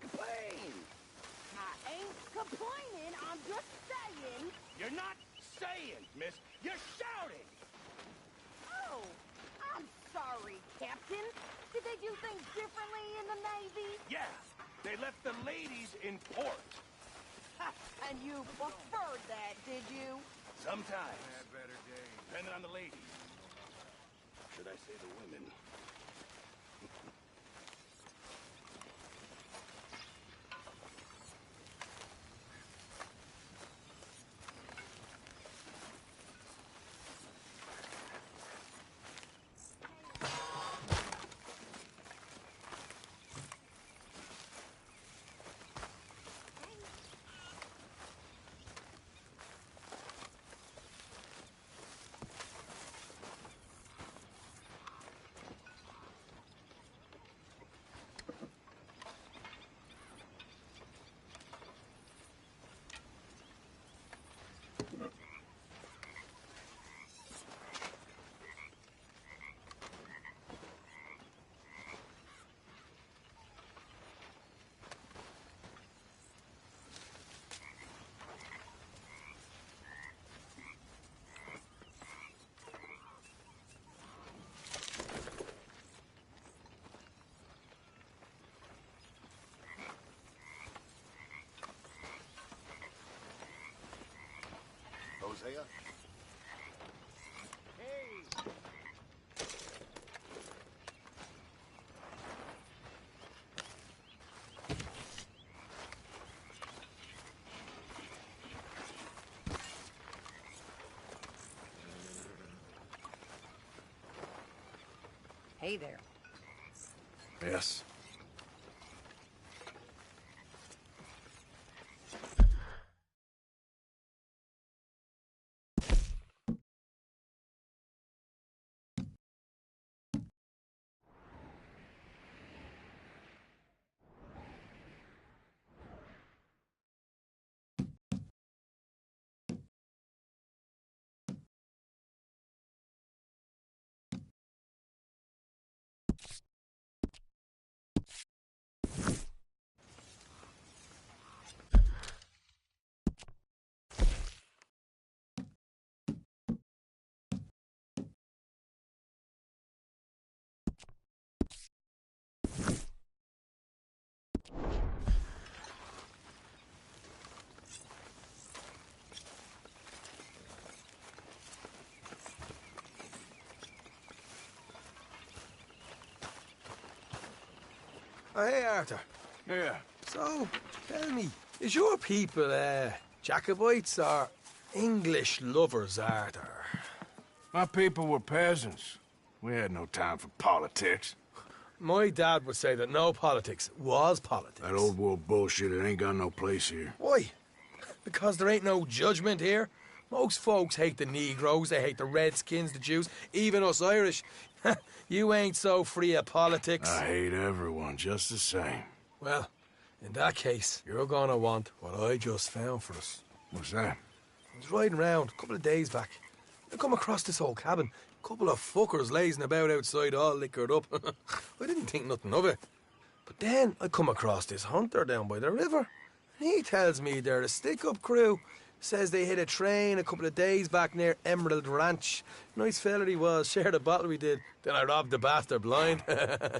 Complain! I ain't complaining, I'm just saying. You're not saying, miss. You're shouting! Oh, I'm sorry, Captain. Did they do things differently in the Navy? Yeah, they left the ladies in port. Ha, and you preferred that, did you? Sometimes. Had better days. Depending on the ladies. Should I say the women? Hosea? Hey! Hey there. Yes. Oh, hey, Arthur. Yeah. So, tell me, is your people, Jacobites or English lovers, Arthur? My people were peasants. We had no time for politics. My dad would say that no politics was politics. That old world bullshit, it ain't got no place here. Why? Because there ain't no judgment here. Most folks hate the Negroes, they hate the Redskins, the Jews, even us Irish. You ain't so free of politics. I hate everyone just the same. Well, in that case, you're gonna want what I just found for us. What's that? I was riding around a couple of days back. I come across this old cabin. A couple of fuckers lazing about outside all liquored up. I didn't think nothing of it. But then I come across this hunter down by the river. And he tells me they're a stick-up crew. Says they hit a train a couple of days back near Emerald Ranch. Nice fella he was, shared a bottle we did. Then I robbed the bastard blind.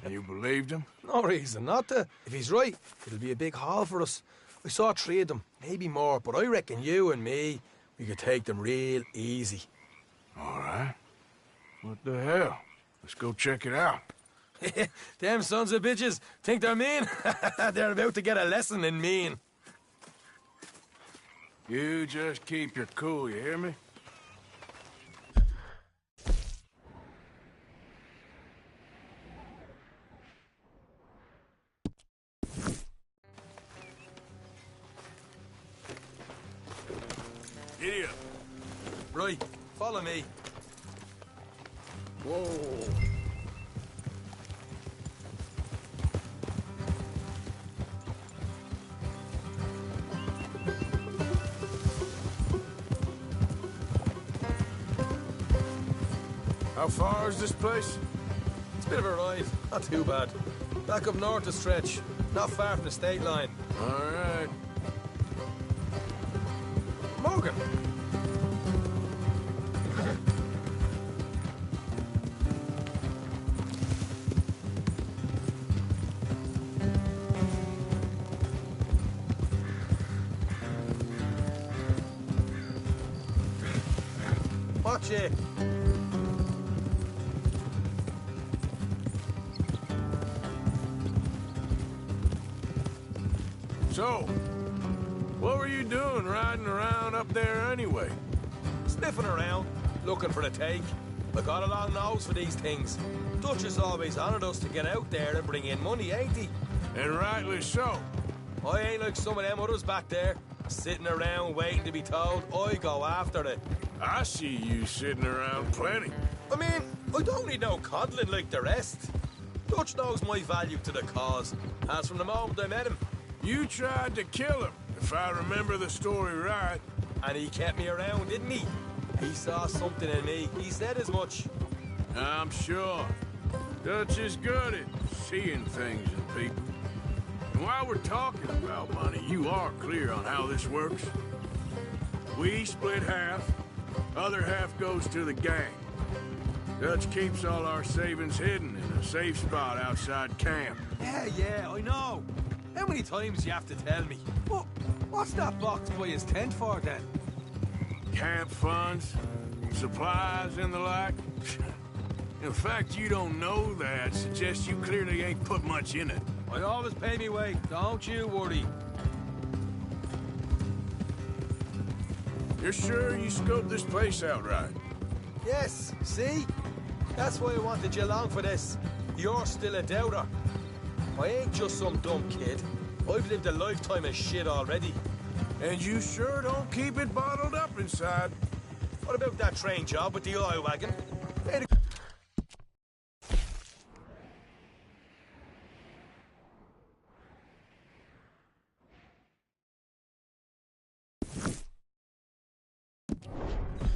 You believed him? No reason not to. If he's right, it'll be a big haul for us. I saw 3 of them, maybe more, but I reckon you and me, we could take them real easy. All right. What the hell? Let's go check it out. Them sons of bitches think they're mean. They're about to get a lesson in mean. You just keep your cool, you hear me? Giddy up. Right, follow me. Whoa. How far is this place? It's a bit of a ride, not too bad. Back up north a stretch. Not far from the state line. All right. Morgan! Watch it! So, what were you doing riding around up there anyway? Sniffing around, looking for a take. I got a long nose for these things. Dutch has always honoured us to get out there and bring in money, ain't he? And rightly so. I ain't like some of them others back there, sitting around waiting to be told. I go after it. I see you sitting around plenty. I mean, I don't need no coddling like the rest. Dutch knows my value to the cause, as from the moment I met him. You tried to kill him, if I remember the story right. And he kept me around, didn't he? He saw something in me. He said as much. I'm sure. Dutch is good at seeing things in people. And while we're talking about money, you are clear on how this works. We split half, other half goes to the gang. Dutch keeps all our savings hidden in a safe spot outside camp. Yeah, I know. How many times you have to tell me? What's that box by his tent for, then? Camp funds, supplies, and the like. In fact, you don't know that suggests you clearly ain't put much in it. I always pay me way, don't you worry. You're sure you scoped this place out right? Yes, see? That's why I wanted you along for this. You're still a doubter. I ain't just some dumb kid. I've lived a lifetime of shit already. And you sure don't keep it bottled up inside. What about that train job with the oil wagon?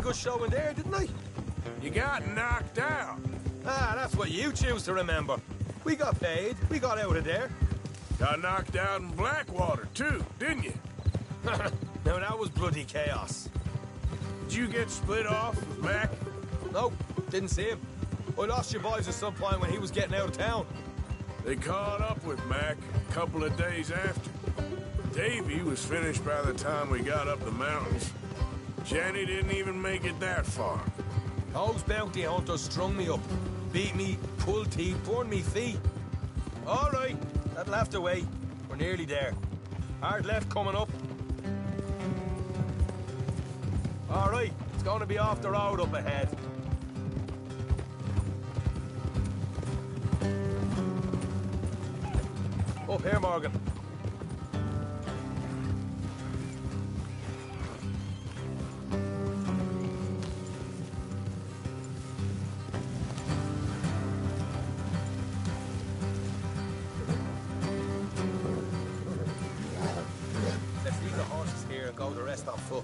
Good showing there, didn't I? You got knocked out. Ah, that's what you choose to remember. We got paid. We got out of there. Got knocked out in Blackwater, too, didn't you? Now, that was bloody chaos. Did you get split off with Mac? Nope, didn't see him. I lost your boys at some point when he was getting out of town. They caught up with Mac a couple of days after. Davy was finished by the time we got up the mountains. Jenny didn't even make it that far. Those bounty hunters strung me up, beat me, pulled teeth, burned me feet. All right, that left away. We're nearly there. Hard left coming up. All right, it's going to be off the road up ahead. Up here, Morgan. Let's leave the horses here and go the rest on foot.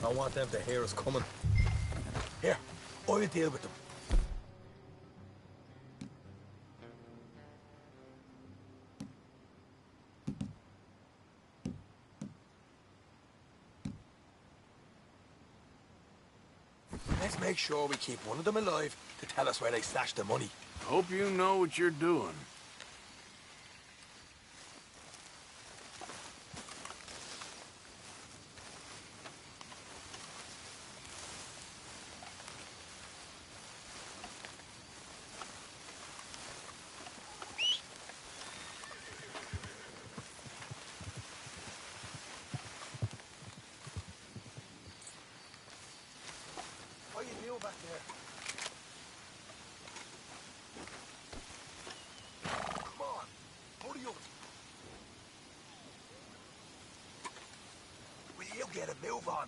I want them to hear us coming. Here, I'll deal with them. Let's make sure we keep one of them alive to tell us where they stashed the money. Hope you know what you're doing. What are you doing back there? Come on, hurry up. Will you get a move on?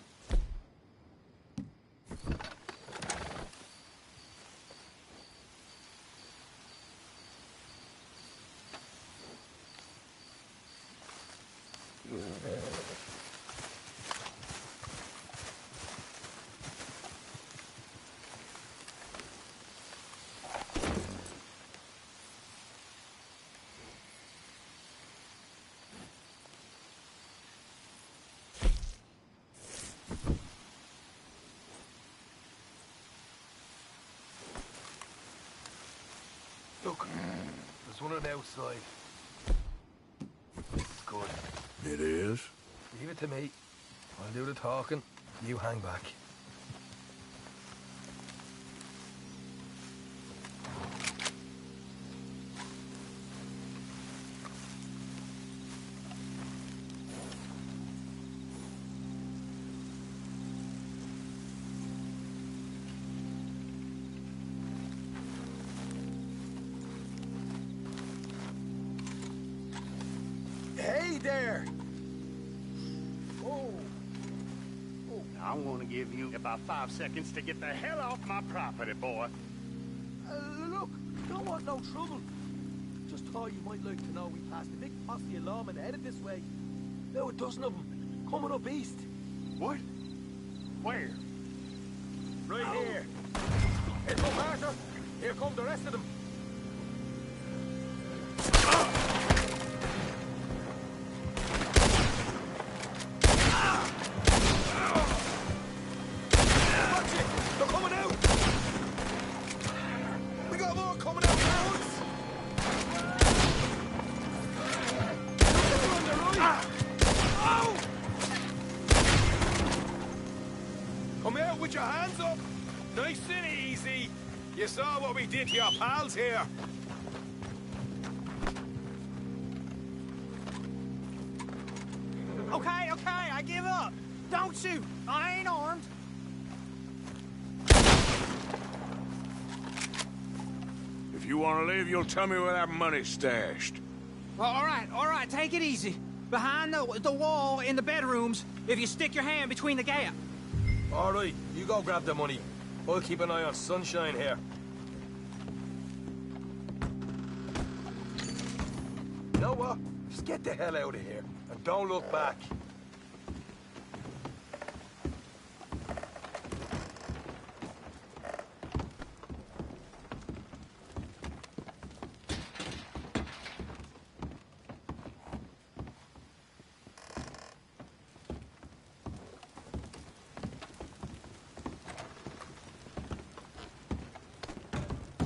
This one on the outside. This is good. It is? Leave it to me. I'll do the talking. You hang back. Hey there! Oh. I want to give you about 5 seconds to get the hell off my property, boy. Look, don't want no trouble. Just thought you might like to know we passed a big posse of lawmen headed this way. Now a dozen of them, coming up east. What? Where? Right here. Here's my partner. Here come the rest of them. Watch it! They're coming out! We got more coming out now! They're on the right! Ow! Come out with your hands up! Nice and easy! You saw what we did to your pals here! Okay, I give up. Don't shoot. I ain't armed. If you want to leave, you'll tell me where that money's stashed. All right, take it easy. Behind the wall in the bedrooms, if you stick your hand between the gap. All right, you go grab the money. I'll keep an eye on Sunshine here. You know what? Just get the hell out of here. And don't look back.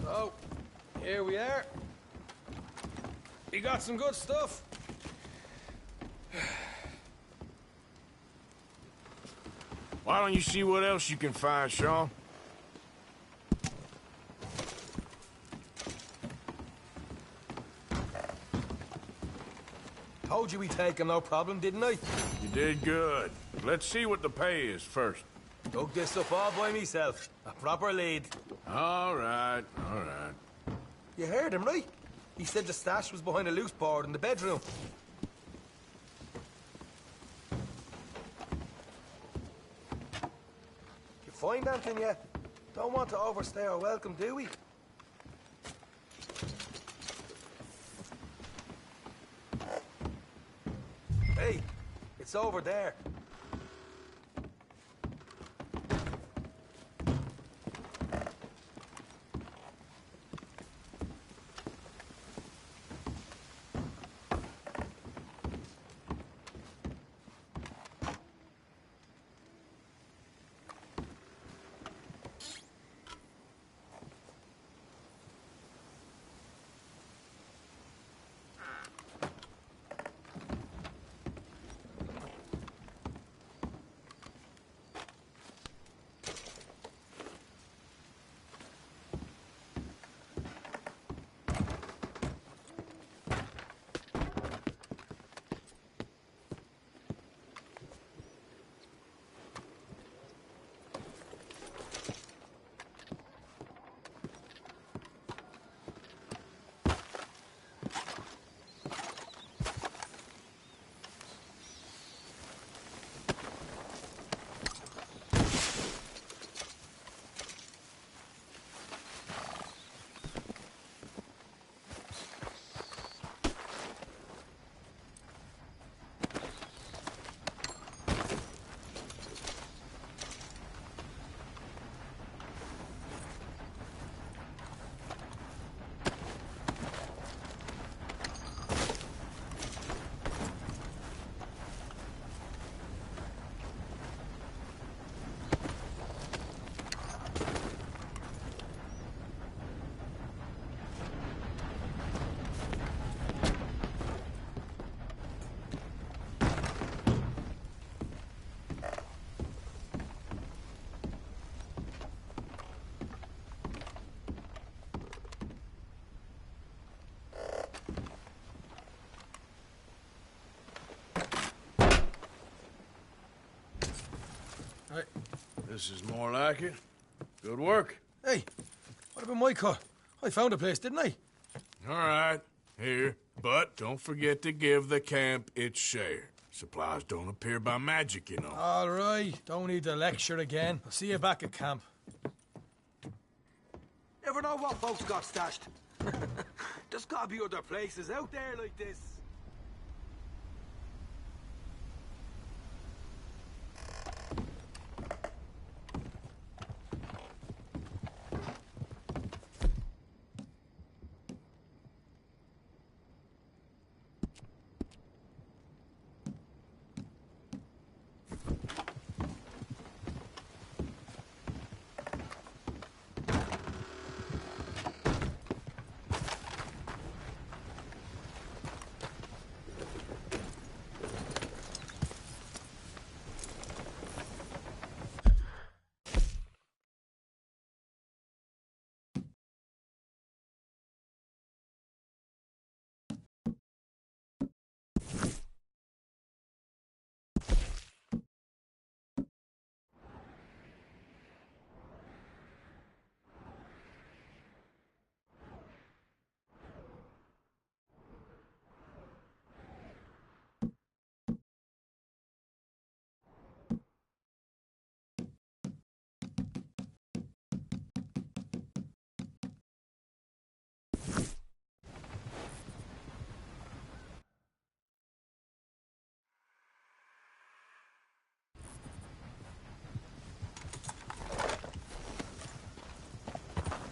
So, here we are. You got some good stuff. Why don't you see what else you can find, Sean? Told you we'd take him, no problem, didn't I? You did good. Let's see what the pay is first. Dug this up all by myself. A proper lead. All right, all right. You heard him, right? He said the stash was behind a loose board in the bedroom. You find anything yet? Don't want to overstay our welcome, do we? Hey, it's over there. This is more like it. Good work. Hey, what about my cut? I found a place, didn't I? All right, here. But don't forget to give the camp its share. Supplies don't appear by magic, you know. All right, don't need the lecture again. I'll see you back at camp. Never know what folks got stashed. There's gotta be other places out there like this.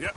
Yep.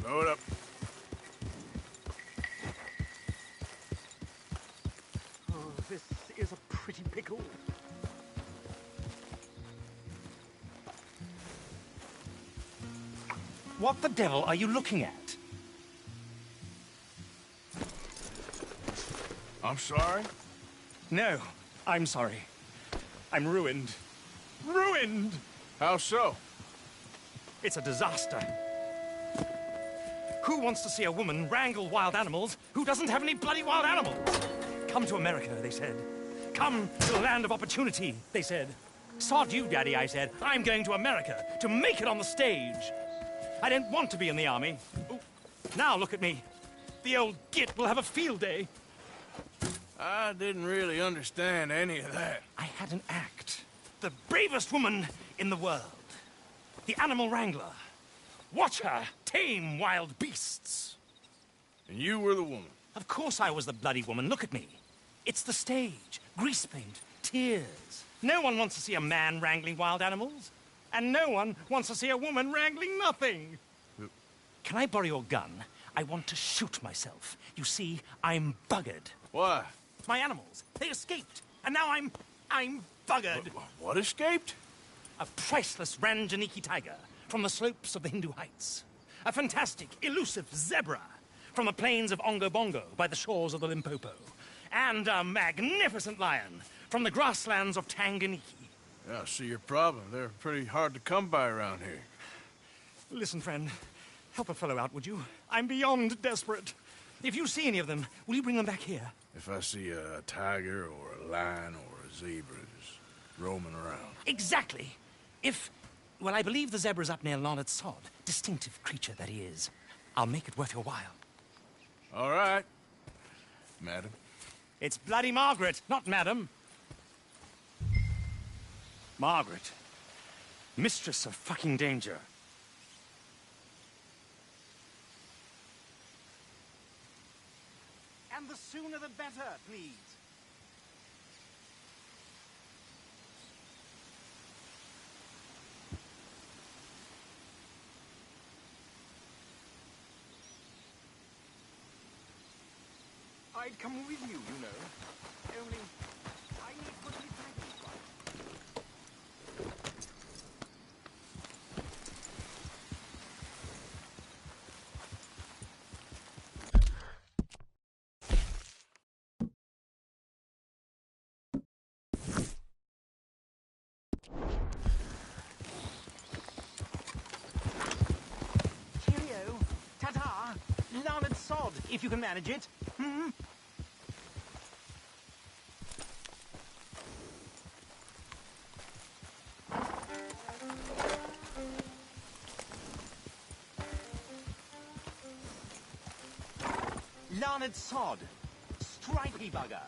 Slow it up. Oh, this is a pretty pickle. What the devil are you looking at? I'm sorry. No, I'm sorry. I'm ruined. Ruined! How so? It's a disaster. Who wants to see a woman wrangle wild animals who doesn't have any bloody wild animals? Come to America, they said. Come to the land of opportunity, they said. Sod you, Daddy, I said. I'm going to America to make it on the stage. I don't want to be in the army. Ooh. Now look at me. The old git will have a field day. I didn't really understand any of that. I had an act. The bravest woman in the world. The animal wrangler. Watch her tame wild beasts. And you were the woman. Of course I was the bloody woman. Look at me. It's the stage. Grease paint. Tears. No one wants to see a man wrangling wild animals. And no one wants to see a woman wrangling nothing. Can I borrow your gun? I want to shoot myself. You see, I'm buggered. Why? My animals, they escaped. And now I'm buggered. What escaped? A priceless Ranjaniki tiger from the slopes of the Hindu Heights. A fantastic, elusive zebra from the plains of Ongo Bongo by the shores of the Limpopo. And a magnificent lion from the grasslands of Tanganyika. Yeah, I see your problem. They're pretty hard to come by around here. Listen, friend, help a fellow out, would you? I'm beyond desperate. If you see any of them, will you bring them back here? If I see a tiger or a lion or a zebra just roaming around. Exactly. Well, I believe the zebra's up near Larned Sod. Distinctive creature that he is. I'll make it worth your while. All right, madam. It's bloody Margaret, not madam. Margaret. Mistress of fucking danger. And the sooner the better, please. I'd come with you, you know. Only, I need to put my dragons right. Cheerio. Ta-ta. Larned sod, if you can manage it. Hmm? Larned sod. Stripey bugger.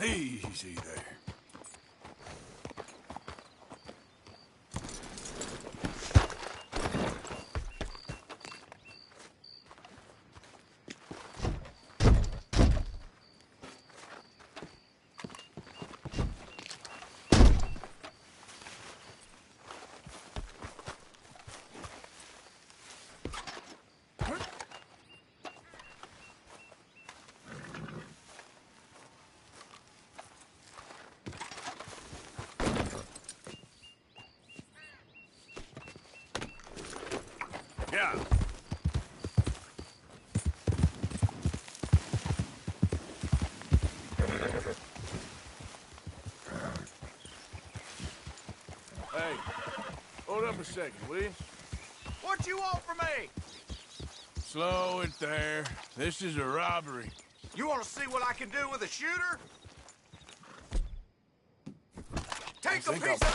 Easy there. Yeah. Hey, hold up a second, will you? What you want from me? Slow it there. This is a robbery. You want to see what I can do with a shooter? Take a piece of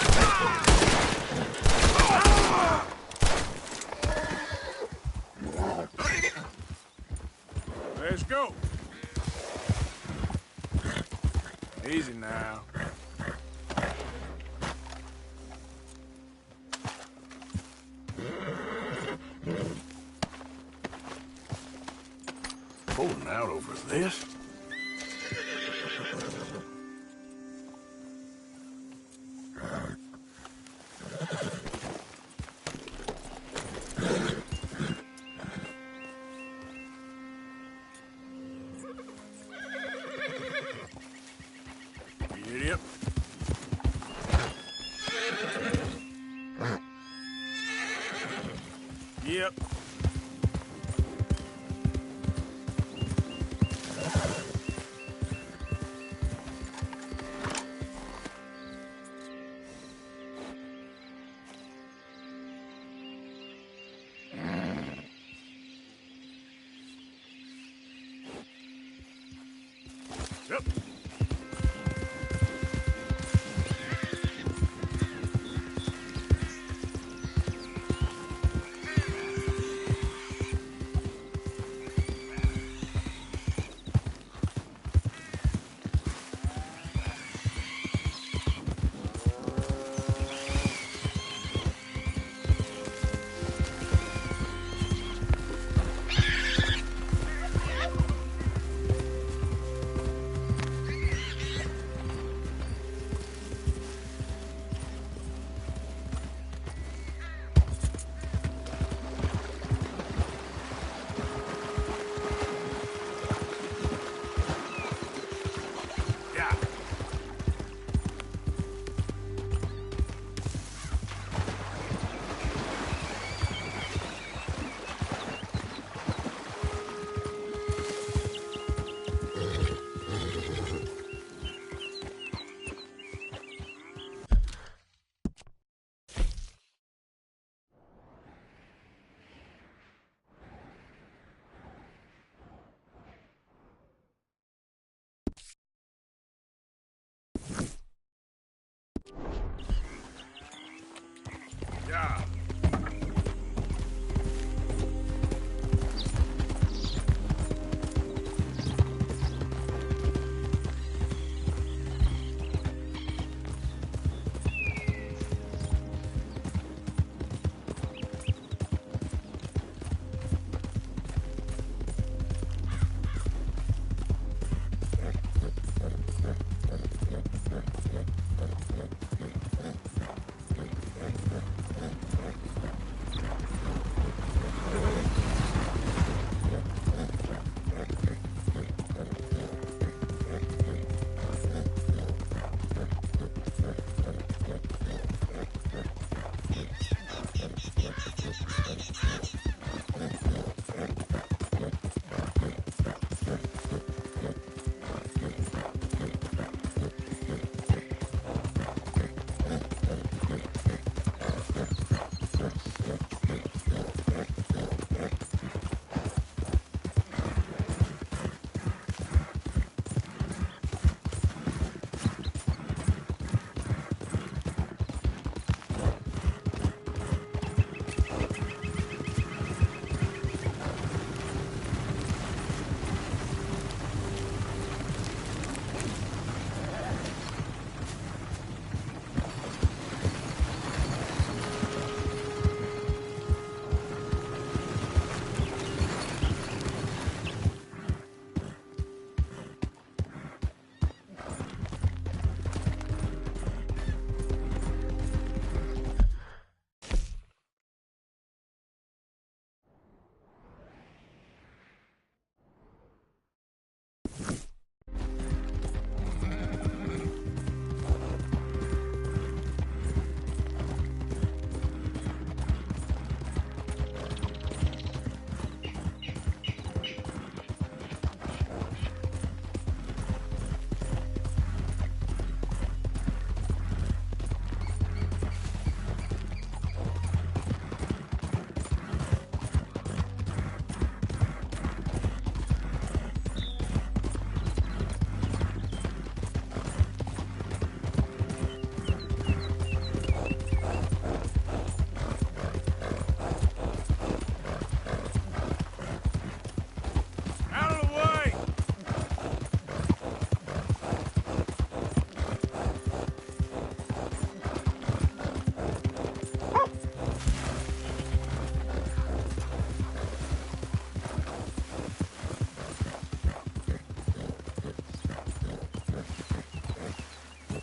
Let's go. Easy now. Holding out over this? Yep. Yep. Yep.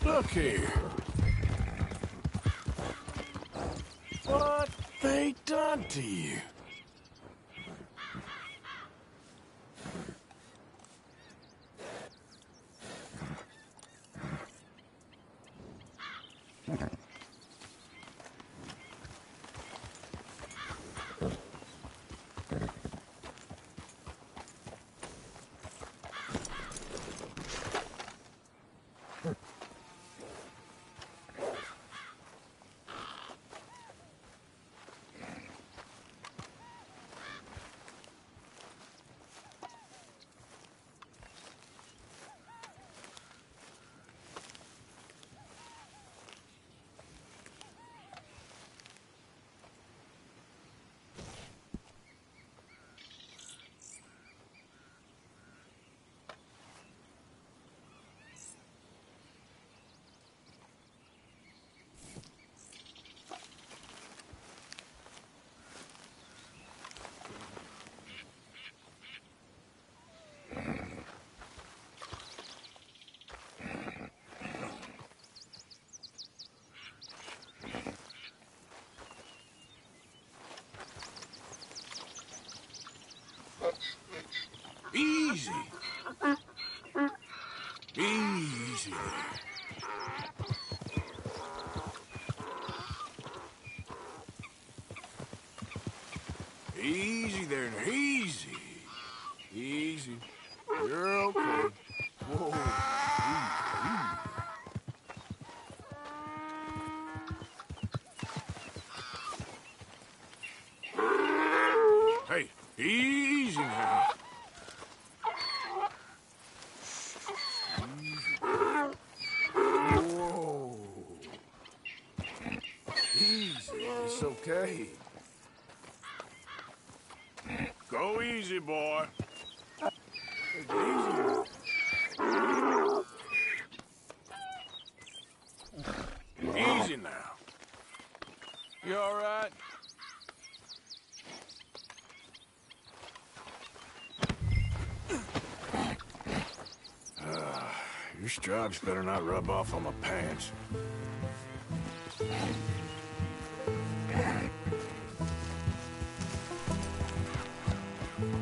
Look here. What they done to you? Easy. Easy there. Easy there, easy. Easy. You're okay. Whoa. Hey, easy now. Whoa. Easy, it's okay. Go easy, boy. Easy. Easy now. You all right? Your stripes better not rub off on my pants.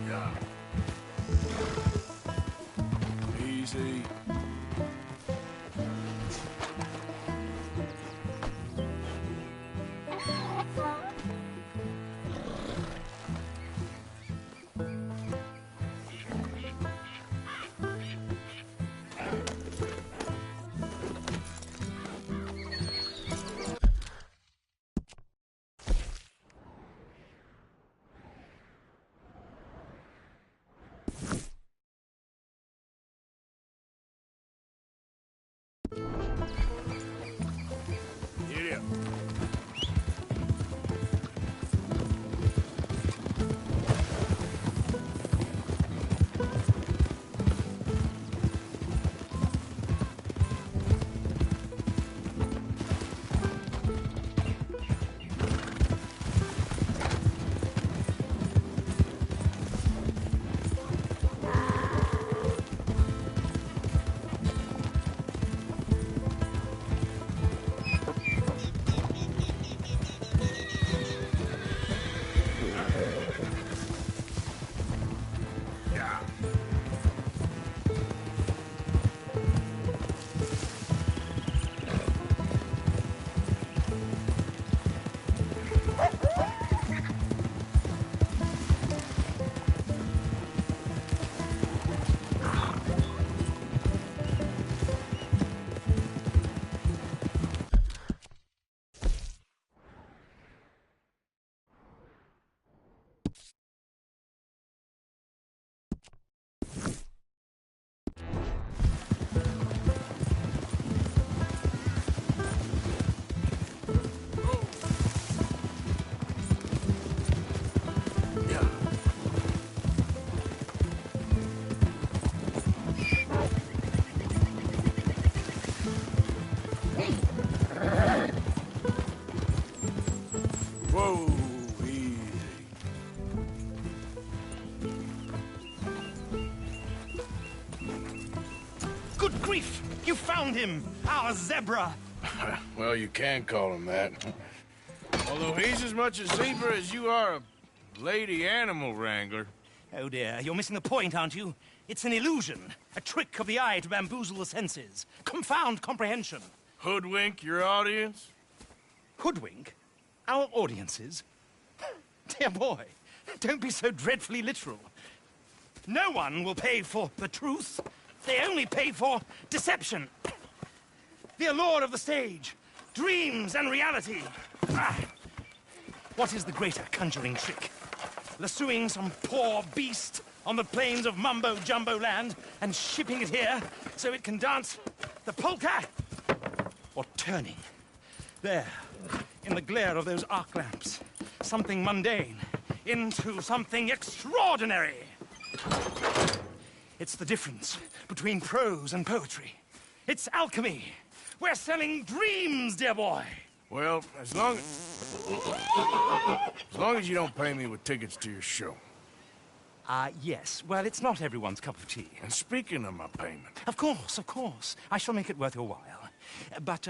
Yeah. Easy. Get up. Whoa, easy. Good grief! You found him, our zebra. Well, you can call him that. Although he's as much a zebra as you are a lady animal wrangler. Oh dear, you're missing the point, aren't you? It's an illusion, a trick of the eye to bamboozle the senses, confound comprehension. Hoodwink your audience? Hoodwink? Our audiences? Dear boy, don't be so dreadfully literal. No one will pay for the truth. They only pay for deception. The allure of the stage, dreams and reality. Ah. What is the greater conjuring trick? Lassoing some poor beast on the plains of mumbo-jumbo land and shipping it here so it can dance the polka? Or turning, there, in the glare of those arc lamps, something mundane into something extraordinary? It's the difference between prose and poetry. It's alchemy. We're selling dreams, dear boy. Well, as long as you don't pay me with tickets to your show. Yes. Well, it's not everyone's cup of tea. And speaking of my payment... Of course, of course. I shall make it worth your while. But,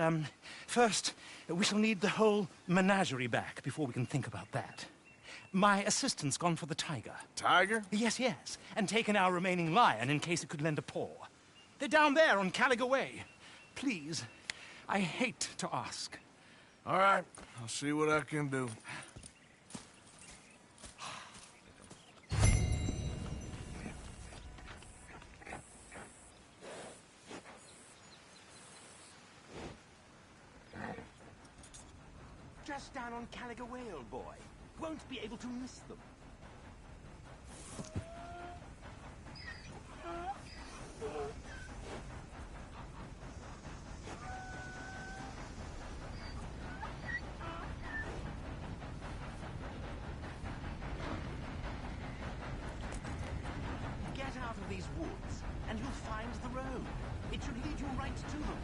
first, we shall need the whole menagerie back before we can think about that. My assistant's gone for the tiger. Tiger? Yes, yes. And taken our remaining lion in case it could lend a paw. They're down there on Caliga Way. Please, I hate to ask. All right, I'll see what I can do. Just down on Caliga Way, old boy. Won't be able to miss them. Get out of these woods, and you'll find the road. It should lead you right to them.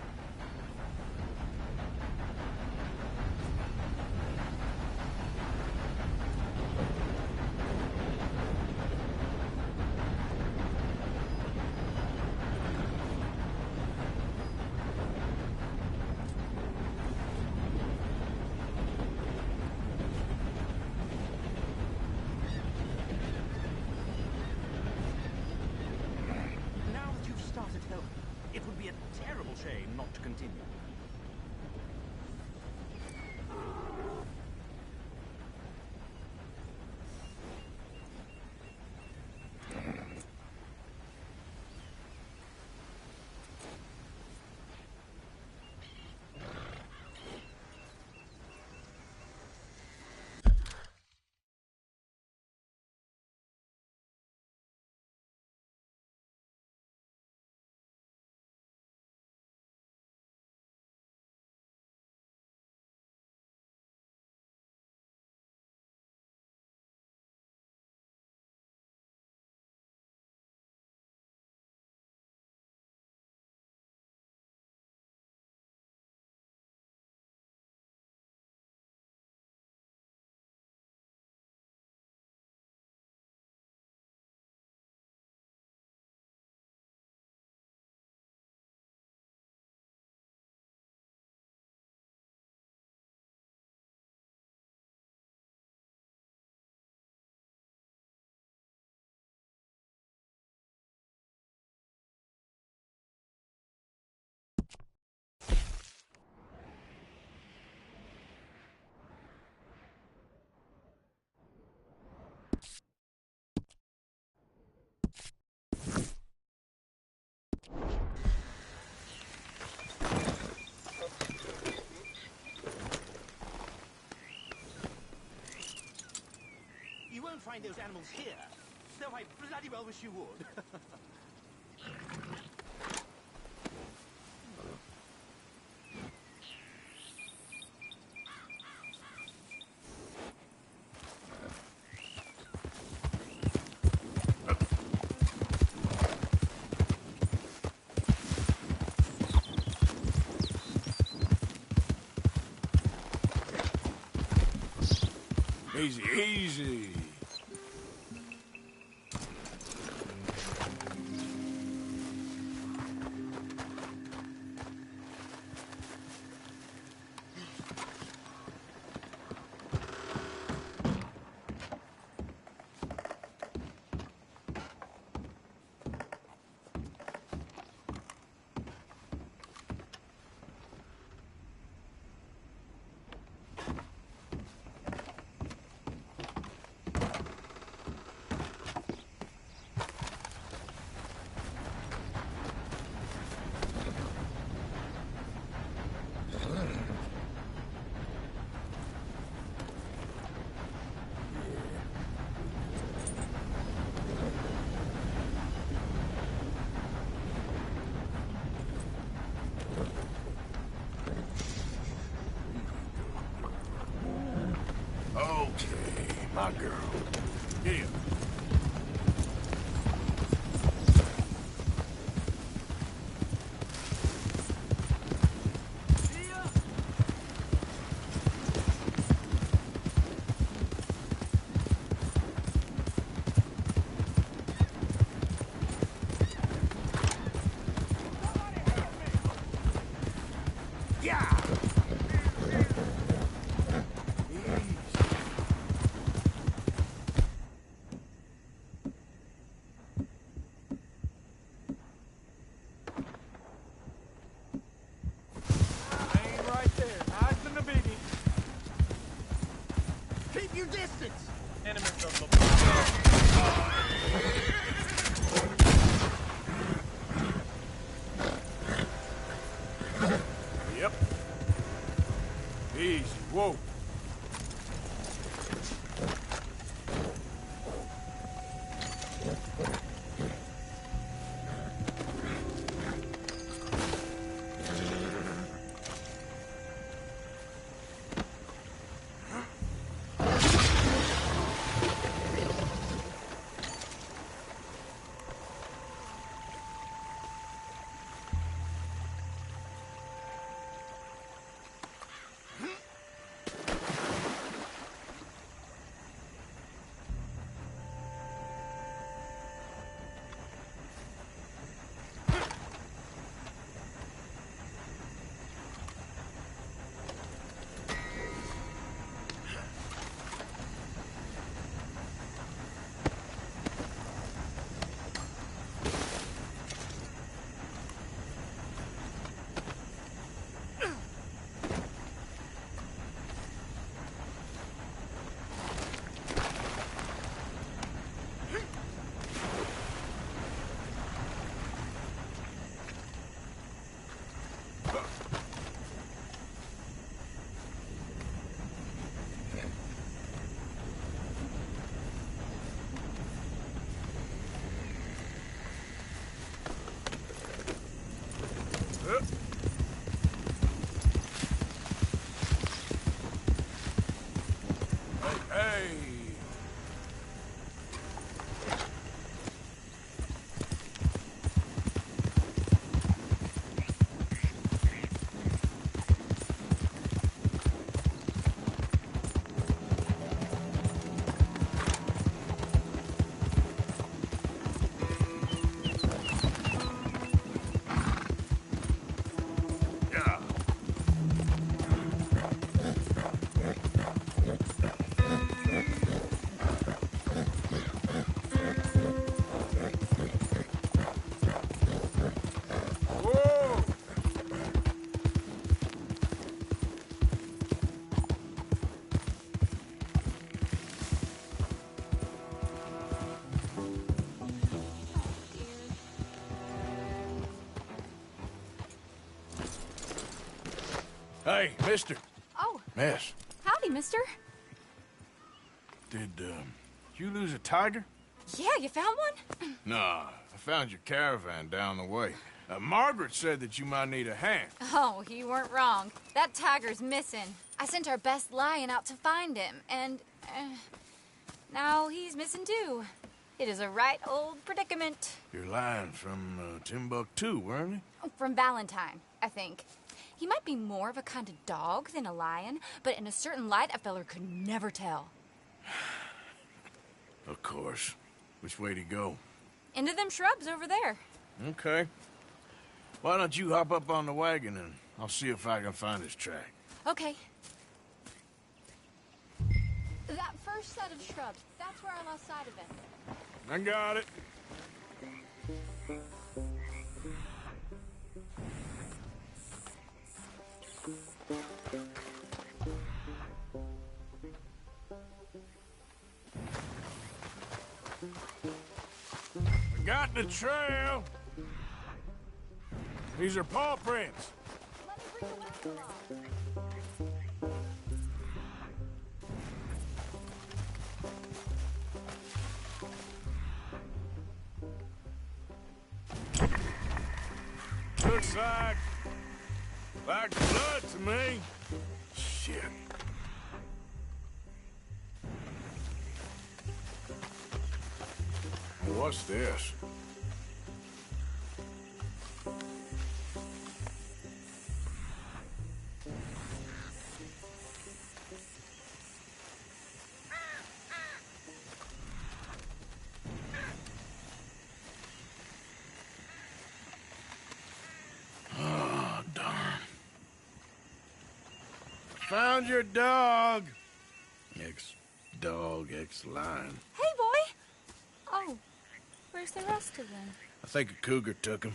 It would be a terrible shame not to continue. You won't find those animals here, though I bloody well wish you would. Easy, easy. Yeah! Lane right there. Nice and a biggie. Keep your distance. Enemies of the... Yep. Easy. Whoa. Hey! Yeah. Whoa! Hey, mister. Oh, Miss, howdy, mister. did you lose a tiger? Yeah, you found one? Nah, I found your caravan down the way. Margaret said that you might need a hand. Oh, you weren't wrong. That tiger's missing. I sent our best lion out to find him, and now he's missing too. It is a right old predicament. Your lion from Timbuktu, weren't he? From Valentine, I think. He might be more of a kind of dog than a lion, but in a certain light, a feller could never tell. Of course. Which way to go? Into them shrubs over there. Okay. Why don't you hop up on the wagon and I'll see if I can find his track. Okay. That first set of shrubs, that's where I lost sight of him. I got it. I got the trail. These are paw prints. Let me bring the wagon along. Looks like blood to me. Shit. What's this? Oh, darn. Found your dog. Ex-dog, ex-lion. Hey, boy! Oh, where's the rest of them? I think a cougar took him.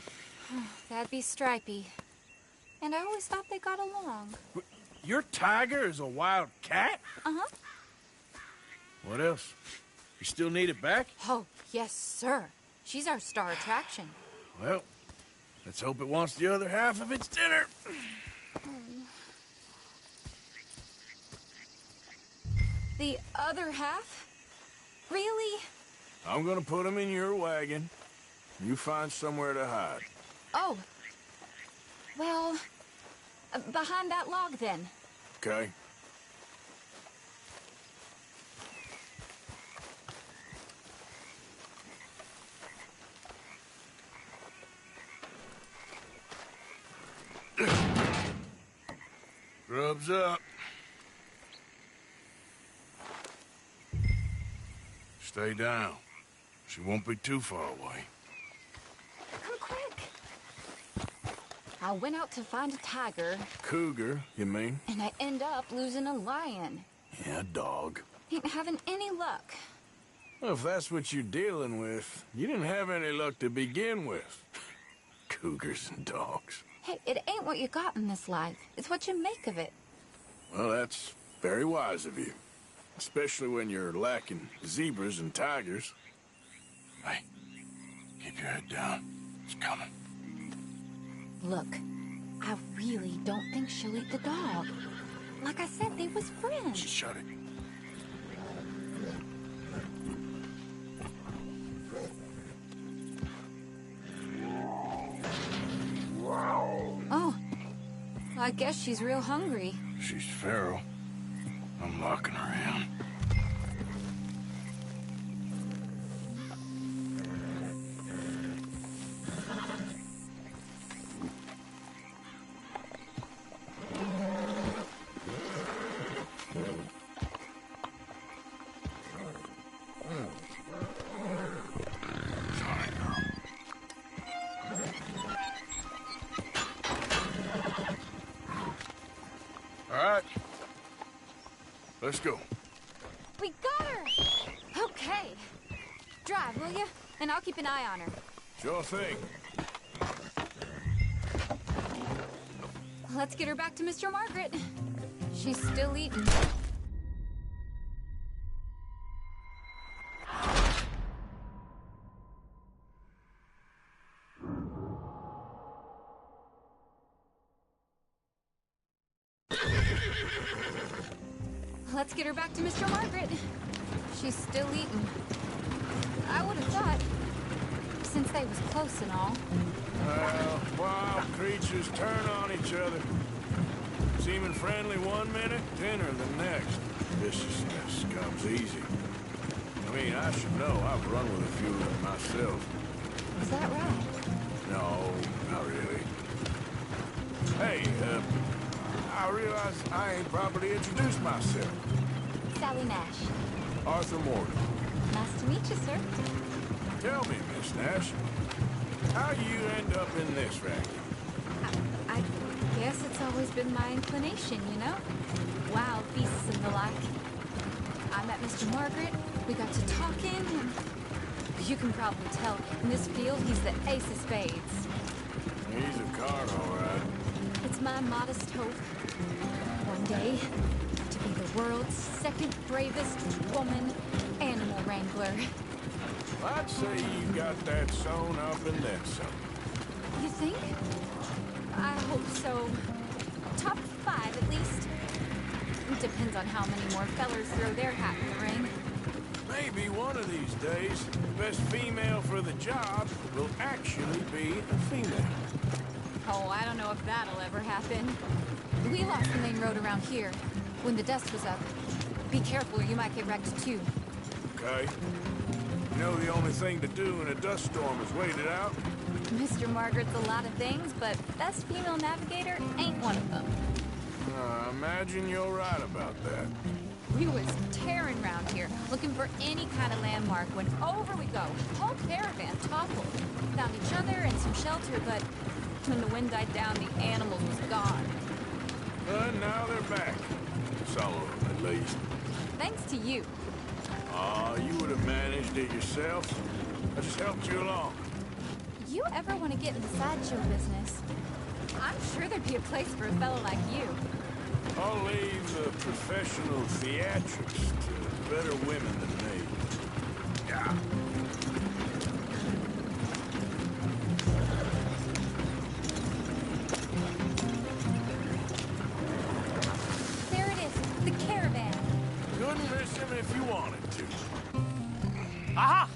That'd be Stripey. And I always thought they got along. Your tiger is a wild cat? Uh-huh. What else? You still need it back? Oh, yes, sir. She's our star attraction. Well, let's hope it wants the other half of its dinner. The other half? Really? I'm gonna put him in your wagon. You find somewhere to hide. Oh. Well, behind that log, then. Okay? Grub's up. Stay down. She won't be too far away. Come quick. I went out to find a tiger, Cougar, you mean? and I end up losing a lion. Yeah, dog. Ain't having any luck. Well, if that's what you're dealing with, you didn't have any luck to begin with. Cougars and dogs. Hey, it ain't what you got in this life. It's what you make of it. Well, that's very wise of you. Especially when you're lacking zebras and tigers. Hey, keep your head down. It's coming. Look, I really don't think she'll eat the dog. Like I said, they was friends. Shut it. Oh, I guess she's real hungry. She's feral. I'm locking her in. Let's go. We got her! Okay. Drive, will you? And I'll keep an eye on her. Sure thing. Let's get her back to Mr. Margaret. She's still eating. Let's get her back to Mr. Margaret. She's still eating. I would have thought, since they was close and all. Well, wild creatures turn on each other. Seeming friendly one minute, dinner the next. Viciousness comes easy. I mean, I should know. I've run with a few of them myself. Is that right? No, not really. Hey, I realize I ain't properly introduced myself. Sally Nash. Arthur Morgan. Nice to meet you, sir. Tell me, Miss Nash, how you end up in this racket? I guess it's always been my inclination, you know? Wild beasts and the like. I met Mr. Margaret, we got to talking, and you can probably tell, in this field, he's the ace of spades. He's a card, all right. It's my modest hope, one day, to be the world's second bravest woman animal wrangler. I'd say you got that sewn up and then some. You think? I hope so. Top 5, at least. It depends on how many more fellers throw their hat in the ring. Maybe one of these days, the best female for the job will actually be a female. Oh, I don't know if that'll ever happen. We lost the main road around here when the dust was up. Be careful or you might get wrecked too. Okay. You know the only thing to do in a dust storm is wait it out? Mr. Margaret's a lot of things, but best female navigator ain't one of them. I imagine you're right about that. We was tearing around here, looking for any kind of landmark when over we go. Whole caravan toppled. Found each other and some shelter, but when the wind died down, the animals was gone. But now they're back. least. Thanks to you. You would have managed it yourself. I just helped you along. You ever want to get in the sideshow business? I'm sure there'd be a place for a fellow like you. I'll leave the professional theatrics to better women than me. Yeah. There it is, the caravan. Couldn't miss him if you wanted to. Aha!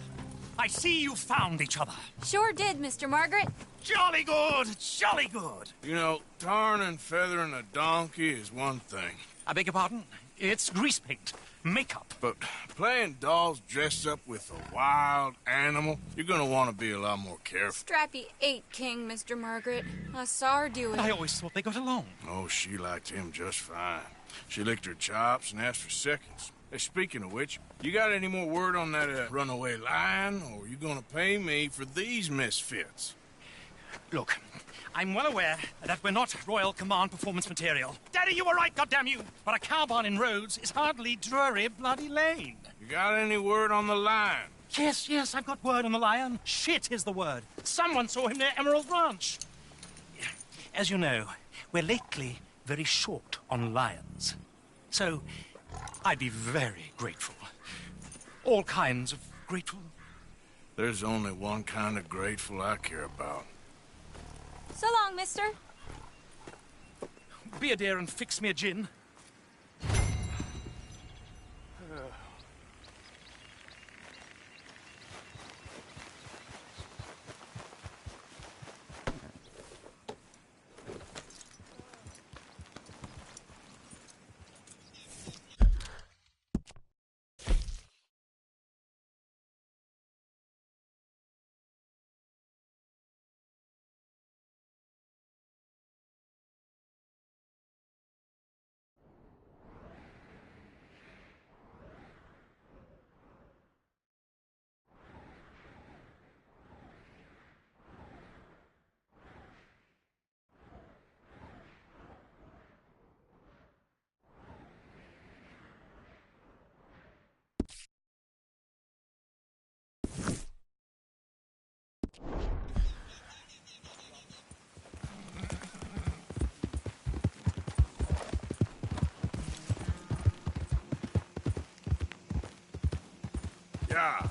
I see you found each other. Sure did, Mr. Margaret. Jolly good, jolly good. You know, tarring and feathering a donkey is one thing. I beg your pardon? It's grease paint, makeup. But playing dolls dressed up with a wild animal, you're gonna want to be a lot more careful. Strappy ain't king, Mr. Margaret. I saw her do it. I always thought they got along. Oh, she liked him just fine. She licked her chops and asked for seconds. Hey, speaking of which, you got any more word on that runaway lion, or are you gonna pay me for these misfits? Look, I'm well aware that we're not Royal Command performance material. Daddy, you were right, goddamn you! But a cow barn in Rhodes is hardly Drury Bloody Lane. You got any word on the lion? Yes, I've got word on the lion. Shit is the word. Someone saw him near Emerald Ranch. As you know, we're lately very short on lions. So, I'd be very grateful. All kinds of grateful. There's only one kind of grateful I care about. So long, mister. Be a dear and fix me a gin. Yeah.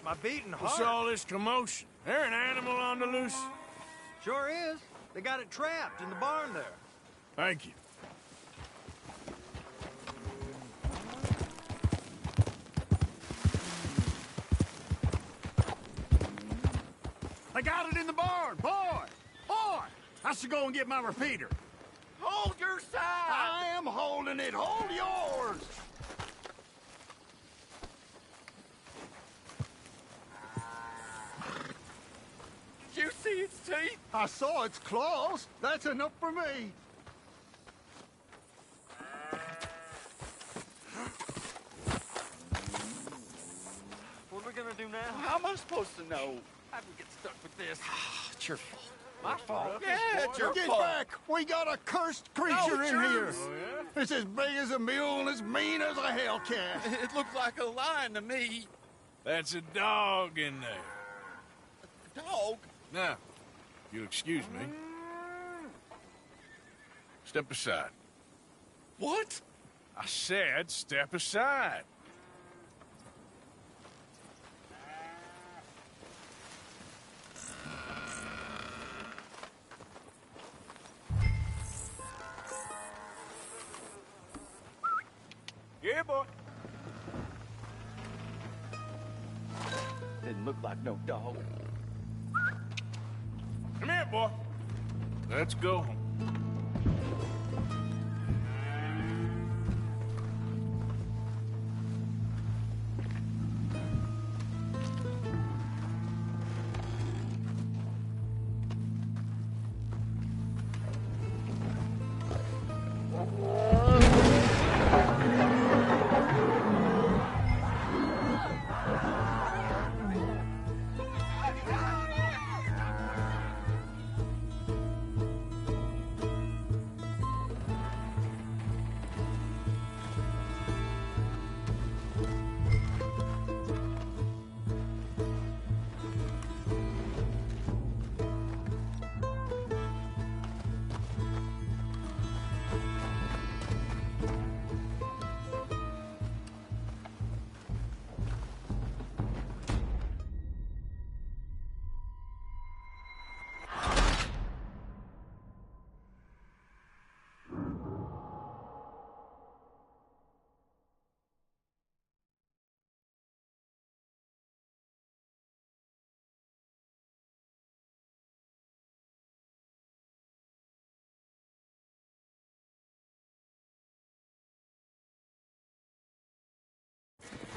My beating What's heart. all this commotion? There an animal on the loose? Sure is. They got it trapped in the barn there. Thank you. They got it in the barn, boy! Boy! I should go and get my repeater. Hold your side! I am holding it. Hold yours! Did you see its teeth? I saw its claws. That's enough for me. What are we gonna do now? How am I supposed to know? How'd we get stuck with this? It's your fault. My fault? Yeah, it's your Get fault. back! We got a cursed creature No, it's in here. yours. Oh, yeah? It's as big as a mule and as mean as a hellcat. It looked like a lion to me. That's a dog in there. Dog? Now, you'll excuse me. Step aside. What? I said step aside. Yeah, boy. Didn't look like no dog. Come here, boy. Let's go home.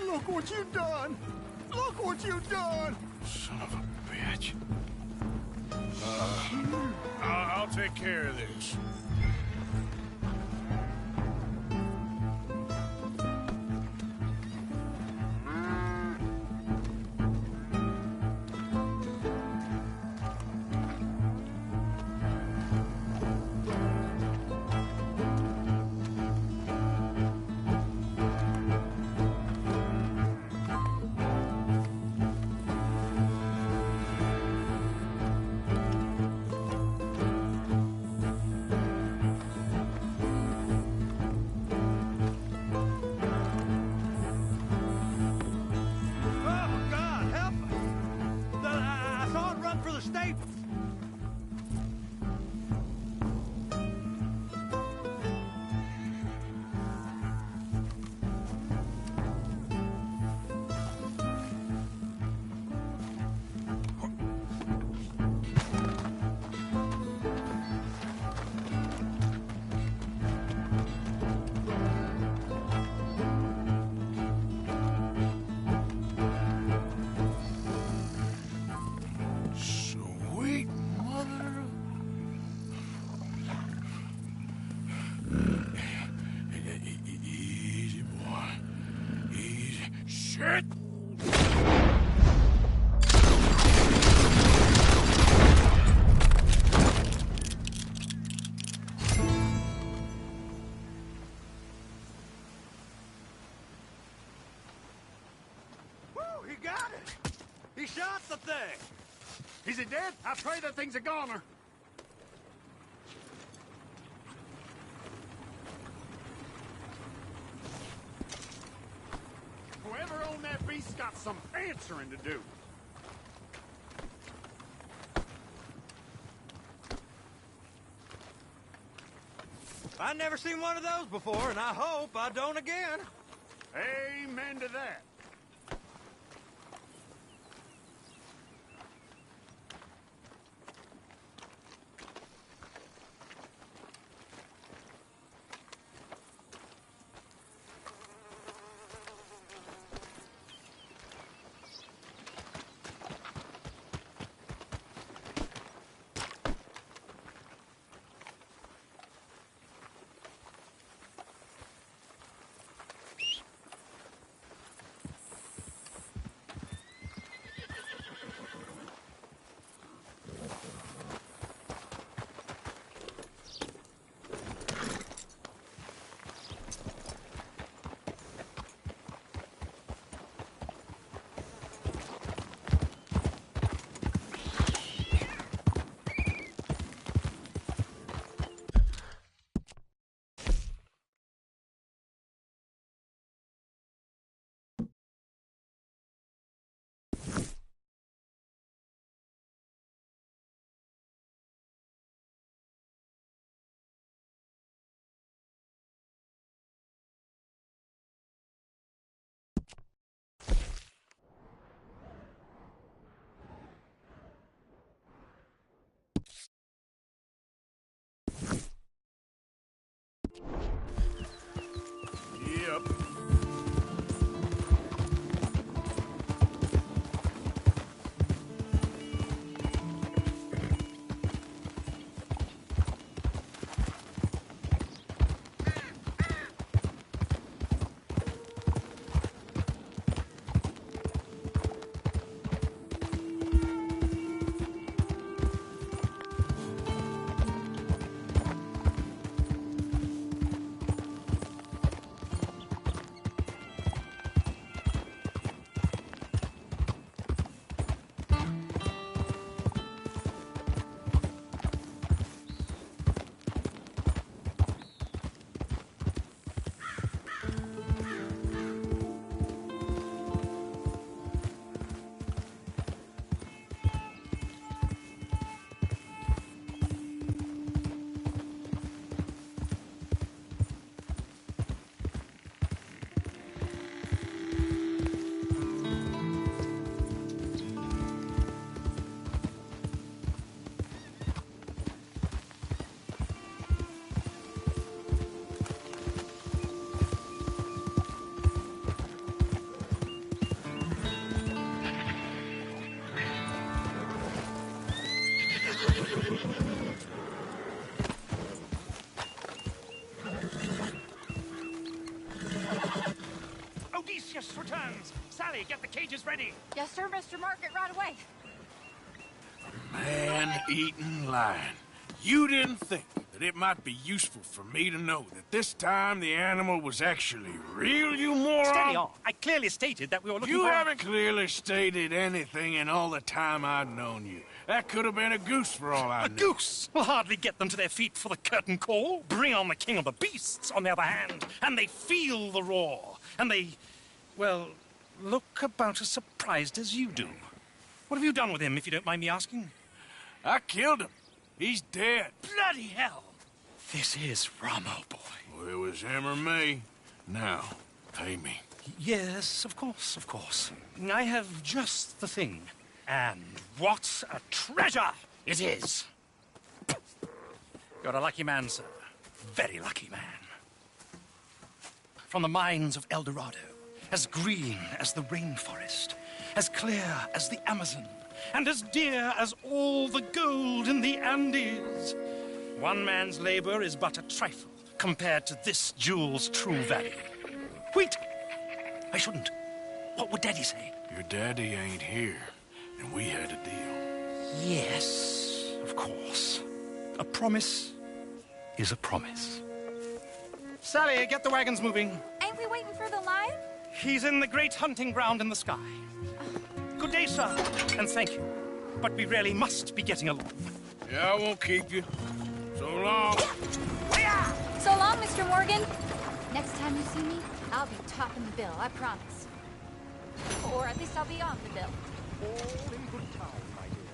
Look what you done! Look what you done! Son of a bitch. I'll take care of this. Oh, God, help us! I saw it run for the stables. Sweet mother. Easy, boy. Easy. Shit! Woo, he got it! He shot the thing! Is he dead? I pray that thing's a goner. Whoever owned that beast's got some answering to do. I never seen one of those before, and I hope I don't again. Amen to that. up. Odysseus returns. Sally, get the cages ready. Yes, sir, Mr. Market, right away. Man-eating lion. You didn't think that it might be useful for me to know that this time the animal was actually real, you moron? Steady on. I clearly stated that we were looking You for... haven't clearly stated anything in all the time I've known you. That could have been a goose for all I A knew. goose will hardly get them to their feet for the curtain call. Bring on the king of the beasts, on the other hand, and they feel the roar. And they, well, look about as surprised as you do. What have you done with him, if you don't mind me asking? I killed him. He's dead. Bloody hell! This is Ramo, boy. Well, it was him or me. Now, pay me. Yes, of course, of course. I have just the thing. And what a treasure it is! You're a lucky man, sir. Very lucky man. From the mines of El Dorado, as green as the rainforest, as clear as the Amazon, and as dear as all the gold in the Andes. One man's labor is but a trifle compared to this jewel's true value. Wait! I shouldn't. What would Daddy say? Your daddy ain't here, and we had a deal. Yes, of course. A promise is a promise. Sally, get the wagons moving. Ain't we waiting for the lion? He's in the great hunting ground in the sky. Good day, sir, and thank you. But we really must be getting along. Yeah, I won't keep you. So long. So long, Mr. Morgan. Next time you see me, I'll be topping the bill, I promise. Or at least I'll be on the bill. All in good time, my dear.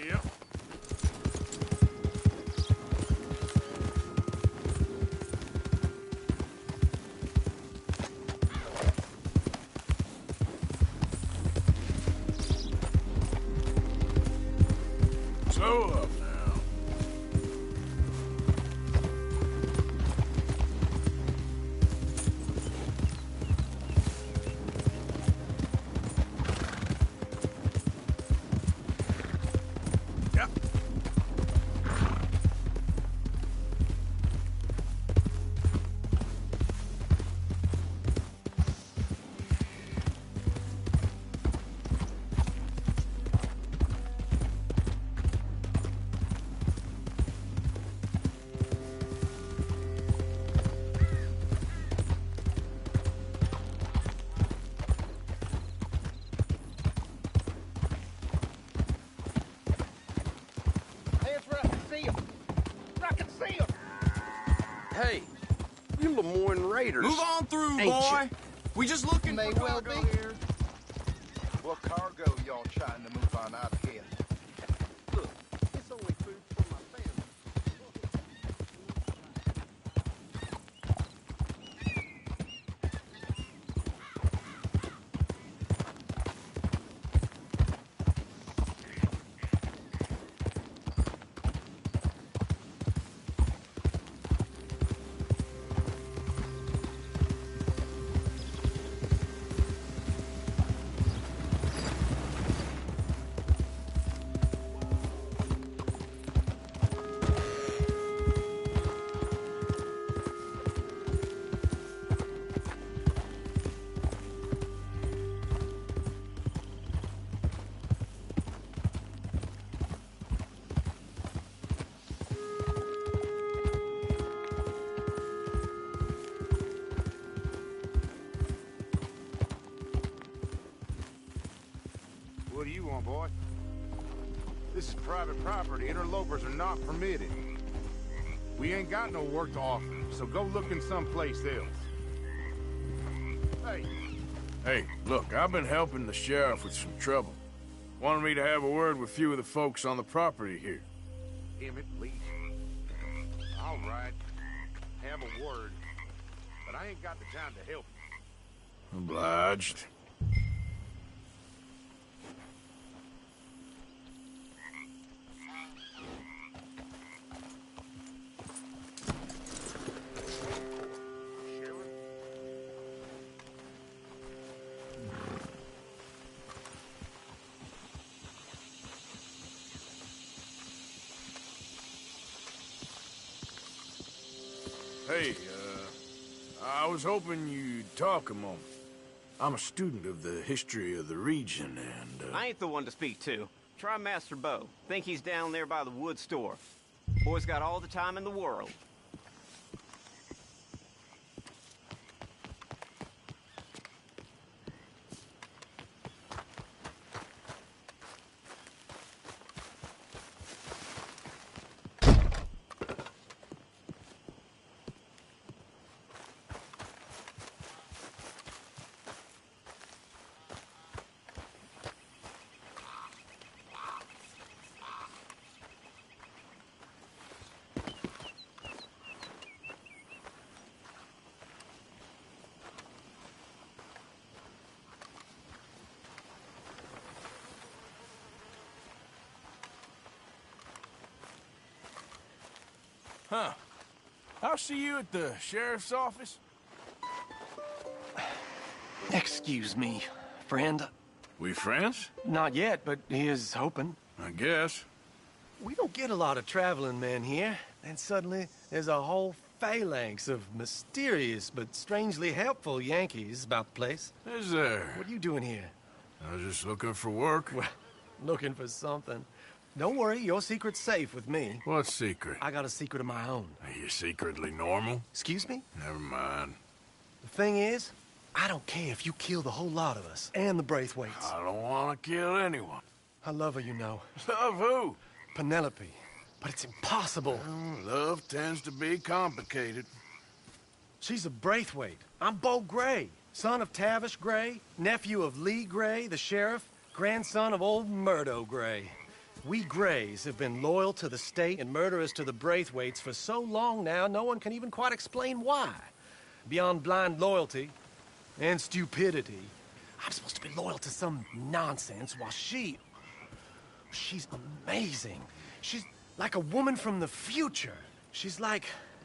Yep. Slow up now. Yep. more than raiders. Move on through, Ain't boy. you? We just looking May for well cargo be. here. What cargo y'all trying to move on out of here? Look, it's only food for my family. What do you want, boy? This is private property. Interlopers are not permitted. We ain't got no work to offer, so go looking someplace else. Hey. Hey, look, I've been helping the sheriff with some trouble. Wanted me to have a word with a few of the folks on the property here. Emmett, please. All right. Have a word. But I ain't got the time to help you. Obliged. Hey, I was hoping you'd talk a moment. I'm a student of the history of the region, and, I ain't the one to speak to. Try Master Bo. Think he's down there by the wood store. Boy's got all the time in the world. Huh. I'll see you at the sheriff's office. Excuse me, friend. We friends? Not yet, but he is hoping. I guess. We don't get a lot of traveling men here. And suddenly, there's a whole phalanx of mysterious but strangely helpful Yankees about the place. Is there? What are you doing here? I was just looking for work. Well, looking for something. Don't worry, your secret's safe with me. What secret? I got a secret of my own. Are you secretly normal? Excuse me? Never mind. The thing is, I don't care if you kill the whole lot of us, and the Braithwaites. I don't want to kill anyone. I love her, you know. Love who? Penelope. But it's impossible. Love tends to be complicated. She's a Braithwaite. I'm Bo Gray, son of Tavish Gray, nephew of Lee Gray, the sheriff, grandson of old Murdo Gray. We Grays have been loyal to the state and murderers to the Braithwaites for so long now, no one can even quite explain why. Beyond blind loyalty and stupidity, I'm supposed to be loyal to some nonsense while she's amazing. She's like a woman from the future. She's like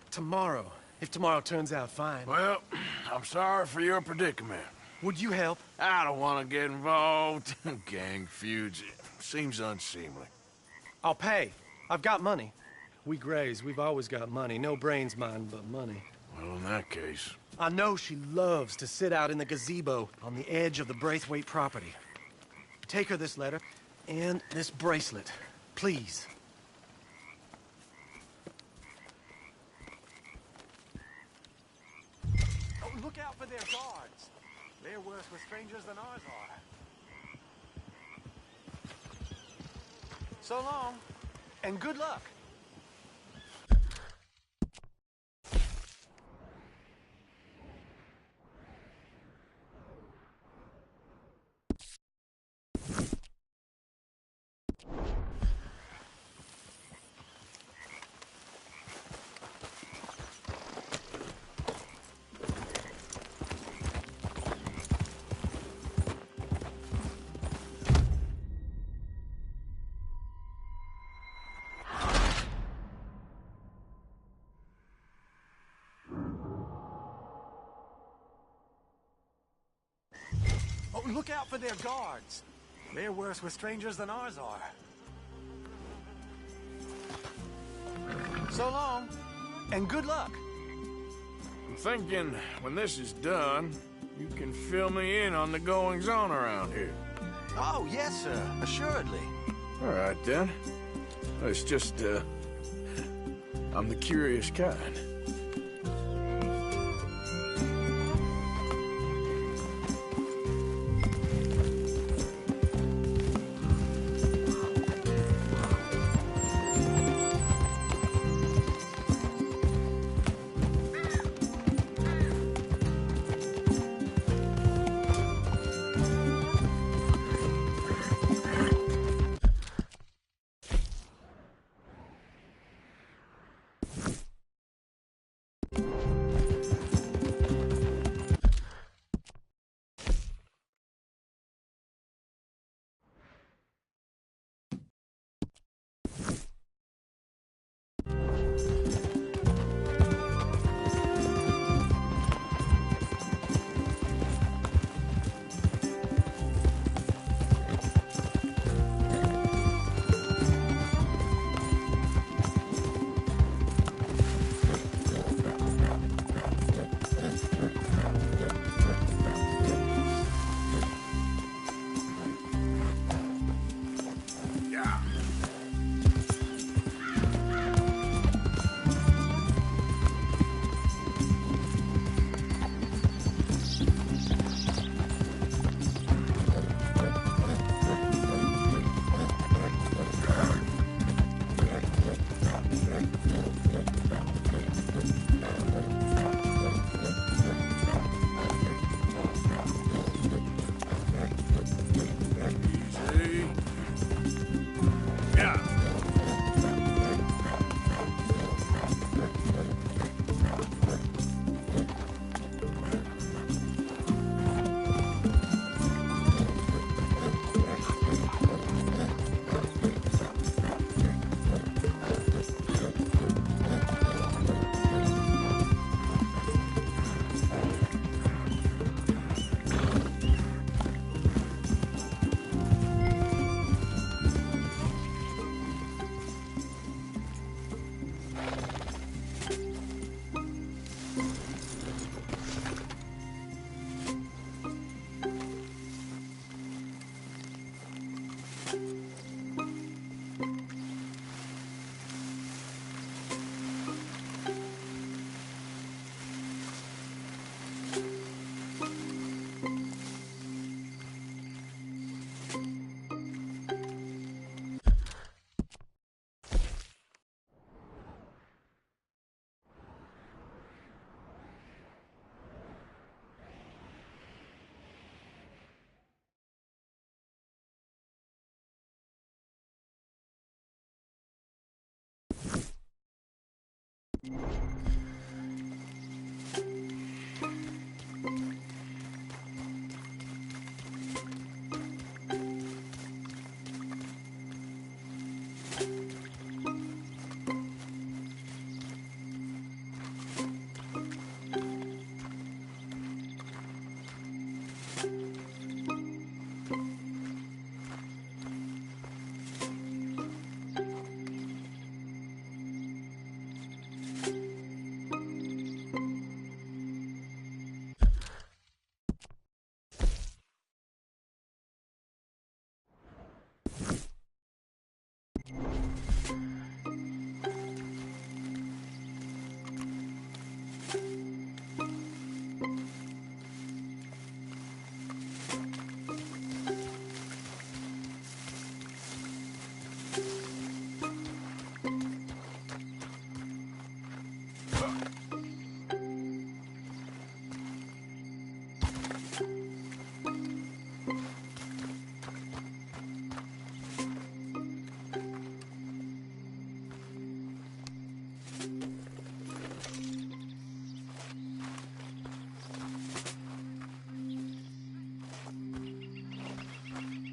tomorrow, if tomorrow turns out fine. Well, I'm sorry for your predicament. Would you help? I don't want to get involved in gang feuds. It seems unseemly. I'll pay. I've got money. We Grays, we've always got money. No brains, mind, but money. Well, in that case... I know she loves to sit out in the gazebo on the edge of the Braithwaite property. Take her this letter and this bracelet, please. Oh, look out for their guards. They're worse with strangers than ours are. So long, and good luck. look out for their guards. They're worse with strangers than ours are. So long, and good luck. I'm thinking when this is done, you can fill me in on the goings-on around here. Oh, yes, sir. Assuredly. All right, then. It's just, I'm the curious kind.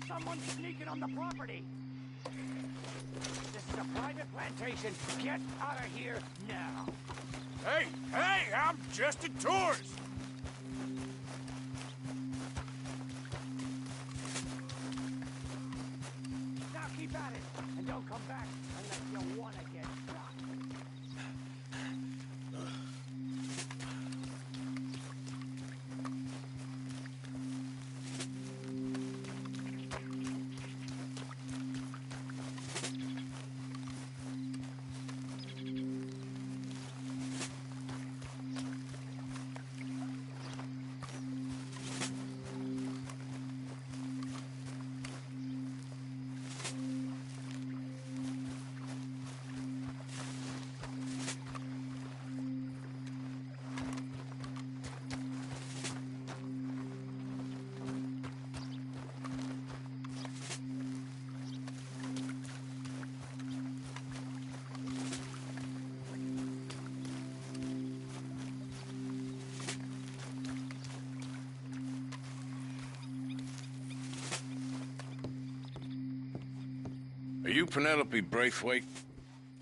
Someone's sneaking on the property. This is a private plantation. Get out of here now. Hey, I'm just a tourist. Are you Penelope Braithwaite?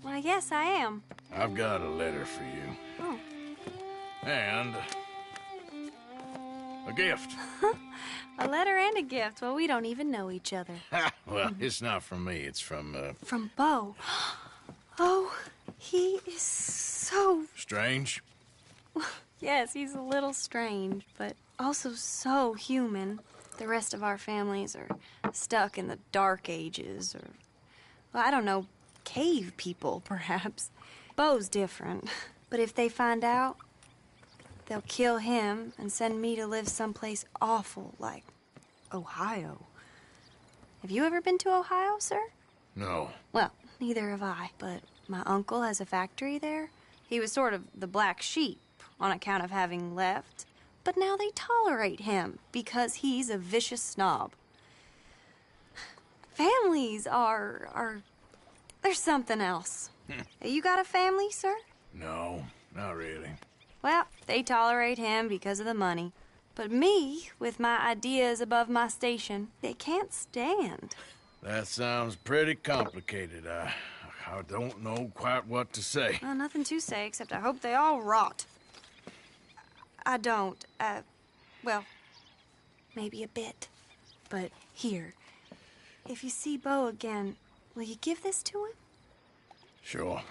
Why, yes, I am. I've got a letter for you. Oh. And a gift. A letter and a gift. Well, we don't even know each other. Well, it's not from me. It's from, From Bo. Oh, he is so... Strange? Yes, he's a little strange, but also so human. The rest of our families are stuck in the Dark Ages, or, well, I don't know, cave people, perhaps. Bo's different. But if they find out, they'll kill him and send me to live someplace awful like Ohio. Have you ever been to Ohio, sir? No. Well, neither have I, but my uncle has a factory there. He was sort of the black sheep on account of having left, but now they tolerate him because he's a vicious snob. Families are there's something else. You got a family, sir? No, not really. Well, they tolerate him because of the money. But me, with my ideas above my station, they can't stand. That sounds pretty complicated. I don't know quite what to say. Well, nothing to say, except I hope they all rot. I don't, well, maybe a bit. But here, if you see Bo again, will you give this to him? Sure.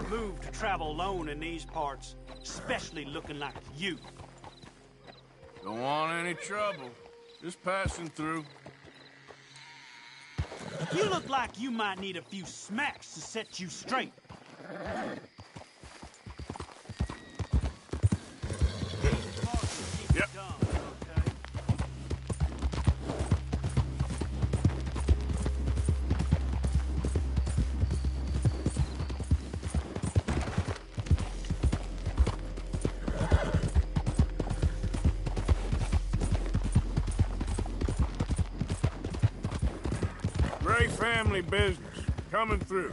move to travel alone in these parts, especially looking like you. Don't want any trouble. Just passing through. You look like you might need a few smacks to set you straight. Yep. Great family business. Coming through.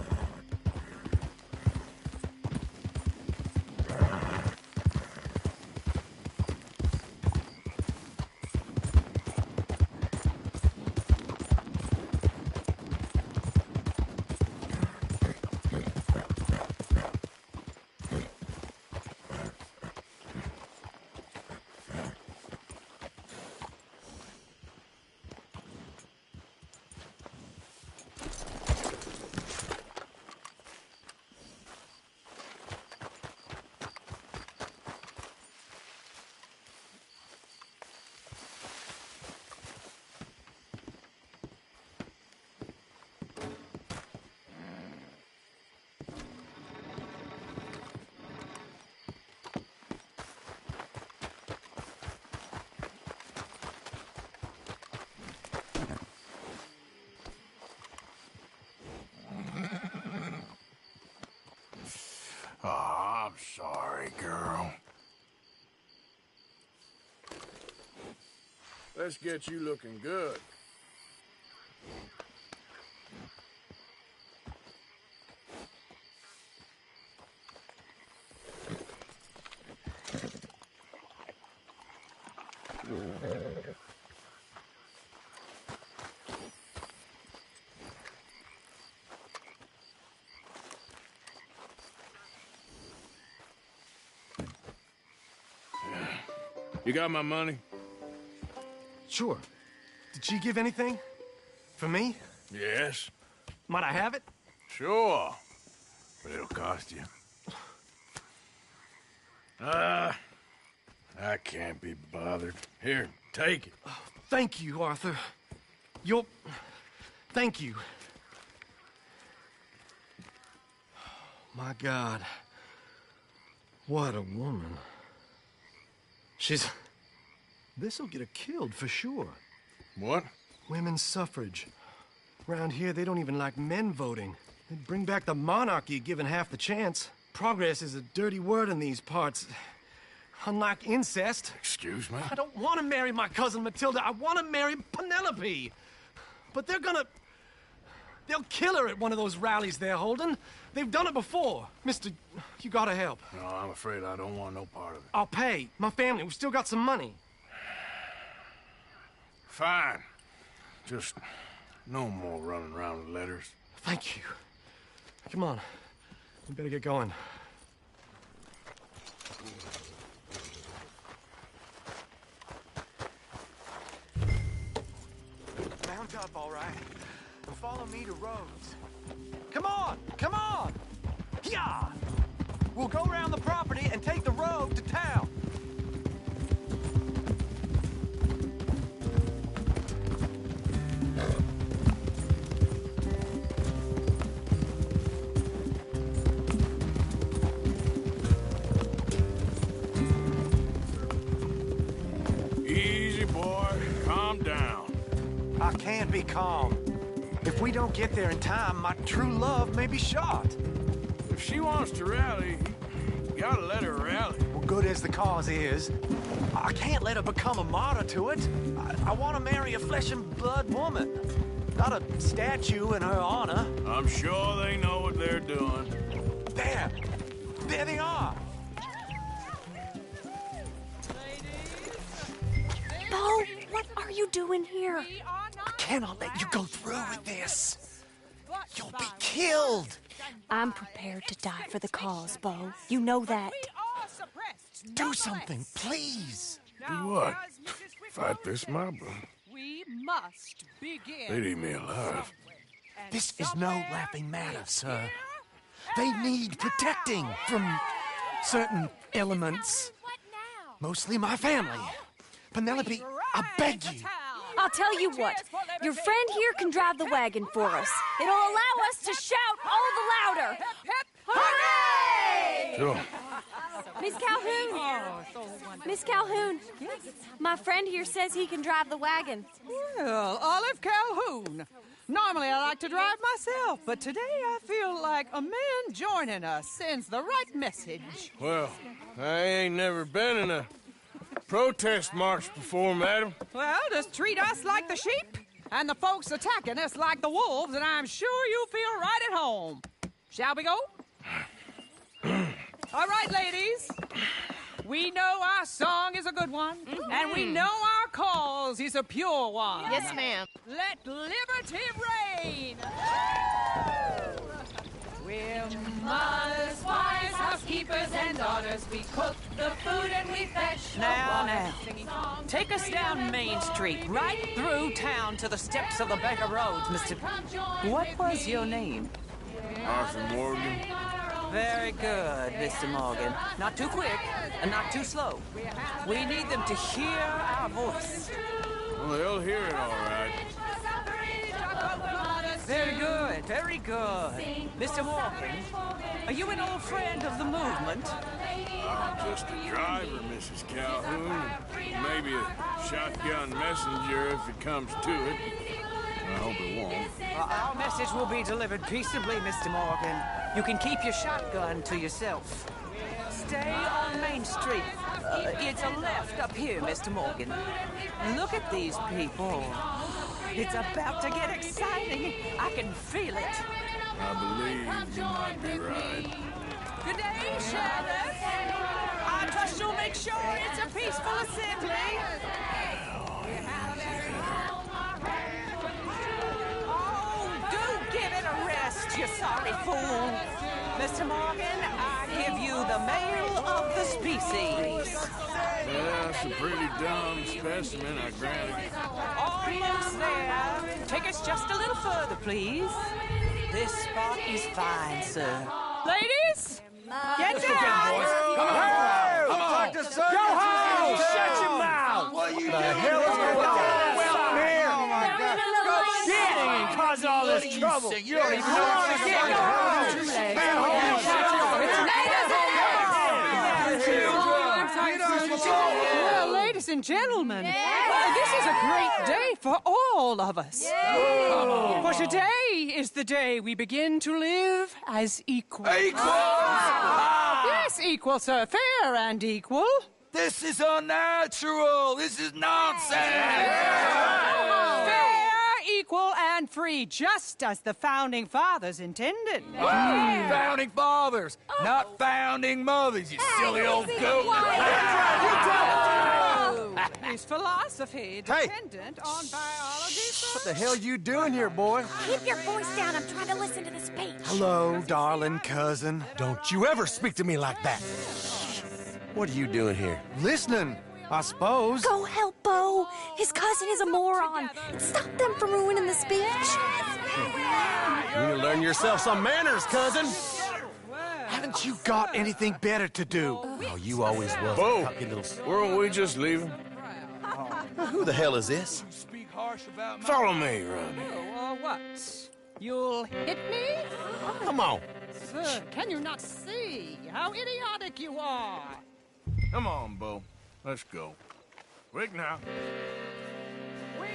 Oh, I'm sorry, girl. Let's get you looking good. You got my money? Sure. Did she give anything? For me? Yes. Might I have it? Sure. But it'll cost you. I can't be bothered. Here, take it. Oh, thank you, Arthur. You'll... Thank you. My God. What a woman. She's... This'll get her killed for sure. What? Women's suffrage. Around here, they don't even like men voting. They'd bring back the monarchy given half the chance. Progress is a dirty word in these parts. Unlike incest. Excuse me? I don't want to marry my cousin Matilda. I want to marry Penelope. But they're gonna... They'll kill her at one of those rallies they're holding. They've done it before. Mister, you gotta help. No, I'm afraid I don't want no part of it. I'll pay. My family, we've still got some money. Fine. Just no more running around with letters. Thank you. Come on. We better get going. Mount up, all right. And follow me to Rhodes. Come on! Come on! Yeah! We'll go around the property and take the road to town. Easy, boy. Calm down. I can't be calm. If we don't get there in time, my true love may be shot. If she wants to rally, you gotta let her rally. Well, good as the cause is, I can't let her become a martyr to it. I want to marry a flesh and blood woman, not a statue in her honor. I'm sure they know what they're doing. There! There they are! Bo, what are you doing here? I cannot let you go through with this. You'll be killed. I'm prepared to die for the cause, Bo. You know that. Do something, please. Do what? Fight this mob? We must begin. They'd eat me alive. This is no laughing matter, sir. They need protecting from certain elements. Mostly my family. Penelope, I beg you. I'll tell you what. Your friend here can drive the wagon for us. It'll allow us to shout all the louder. Hooray! Sure. Miss Calhoun! Miss Calhoun! My friend here says he can drive the wagon. Well, Olive Calhoun. Normally I like to drive myself, but today I feel like a man joining us sends the right message. Well, I ain't never been in a protest march before, madam. Well, just treat us like the sheep, and the folks attacking us like the wolves, and I'm sure you'll feel right at home. Shall we go? All right, ladies. We know our song is a good one, and we know our cause is a pure one. Yes, ma'am. Let liberty reign! We're mothers, wives, housekeepers, and daughters. We cook the food and we fetch Now, take us down Main Street, right through town to the steps of the Baker Roads, Mr. What was your name? Arthur Morgan. Very good, Mr. Morgan. Not too quick and not too slow. We need them to hear our voice. Well, they'll hear it all right. Very good, very good. Mr. Morgan, are you an old friend of the movement? I'm just a driver, Mrs. Calhoun. Maybe a shotgun messenger if it comes to it. I hope it won't. Our message will be delivered peaceably, Mr. Morgan. You can keep your shotgun to yourself. Stay on Main Street. It's a left up here, Mr. Morgan. Look at these people. It's about to get exciting. I can feel it. I believe you might be right. Good day, Sheriff. I trust you'll make sure it's a peaceful assembly. Give it a rest, you sorry fool. Mr. Morgan, I give you the male of the species. Yeah, that's a pretty dumb specimen, I grant it. Almost there. Take us just a little further, please. This spot is fine, sir. Ladies, get down! Come on! Come on! Go home! Shut your mouth! What you doing? Hell is going on? Well, here! Oh, my God. And cause all this trouble. You don't even know what you're Well, ladies and gentlemen, this is a great day for all of us. For today is the day we begin to live as equals. Yes, equal, sir. Fair and equal. This is unnatural. This is nonsense. Fair, equal, and free, just as the Founding Fathers intended. Founding fathers, not founding mothers, you silly old goat. Is philosophy dependent on biology? What the hell you doing here, boy? Keep your voice down. I'm trying to listen to the speech. Hello, darling cousin. Don't you ever speak to me like that. What are you doing here? Listening, I suppose. Go help Bo. His cousin is a moron. And stop them from ruining the speech. You need to learn yourself some manners, cousin. Haven't you got anything better to do? Oh, you always will. Bo, weren't we just leaving? Who the hell is this? Follow me, Ronnie. What? You'll hit me? Come on. Sir, can you not see how idiotic you are? Come on, Bo. Let's go. Quick now. We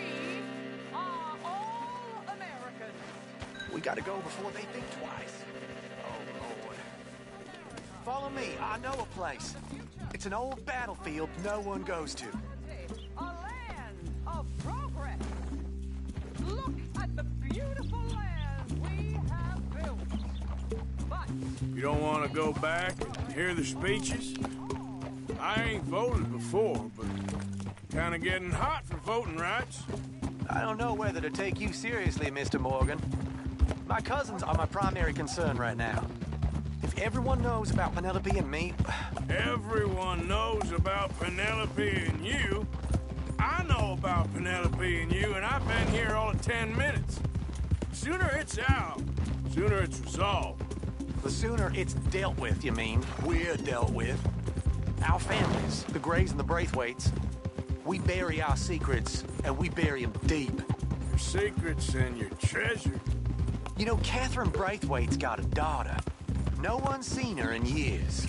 are all Americans. We gotta go before they think twice. Oh, Lord. Follow me. I know a place. It's an old battlefield no one goes to. A land of progress. Look at the beautiful land we have built. But You don't want to go back and hear the speeches? I ain't voted before, but kind of getting hot for voting rights. I don't know whether to take you seriously, Mr. Morgan. My cousins are my primary concern right now. If everyone knows about Penelope and me... Everyone knows about Penelope and you. I know about Penelope and you, and I've been here all of 10 minutes. Sooner it's out, sooner it's resolved. The sooner it's dealt with, you mean, we're dealt with. Our families, the Grays and the Braithwaites, we bury our secrets, and we bury them deep. Your secrets and your treasure. You know, Catherine Braithwaite's got a daughter. No one's seen her in years.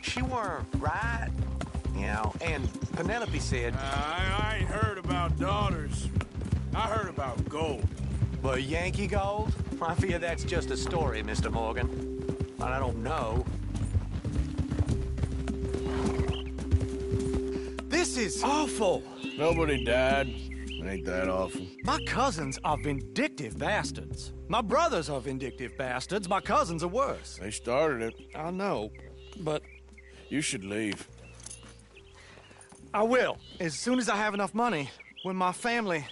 She weren't right, you know, and Penelope said... I ain't heard about daughters. I heard about gold. But Yankee gold? I fear that's just a story, Mr. Morgan. But I don't know. This is awful. Nobody died. Ain't that awful? My cousins are vindictive bastards. My brothers are vindictive bastards. My cousins are worse. They started it. I know, but... You should leave. I will, as soon as I have enough money. When my family...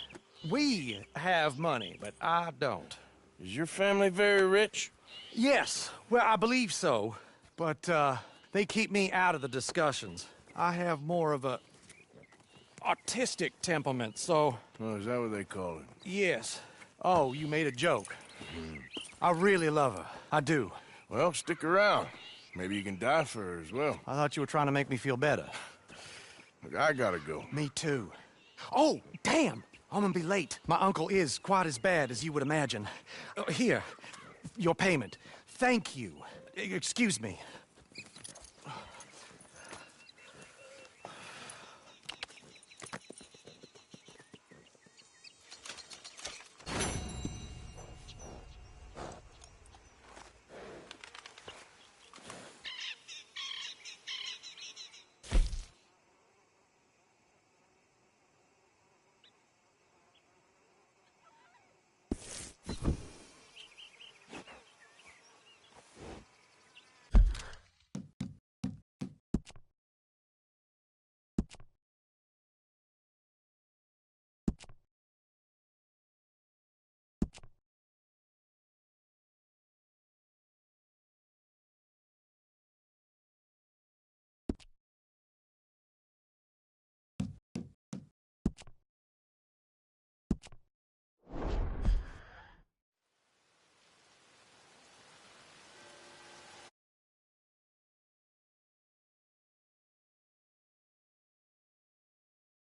We have money, but I don't. Is your family very rich? Yes, well, I believe so. But, they keep me out of the discussions. I have more of a... artistic temperament, so... Oh, is that what they call it? Yes. Oh, you made a joke. I really love her. I do. Well, stick around. Maybe you can die for her as well. I thought you were trying to make me feel better. Look, I gotta go. Me too. Oh, damn! I'm gonna be late. My uncle is quite as bad as you would imagine. Here, your payment. Thank you. Excuse me.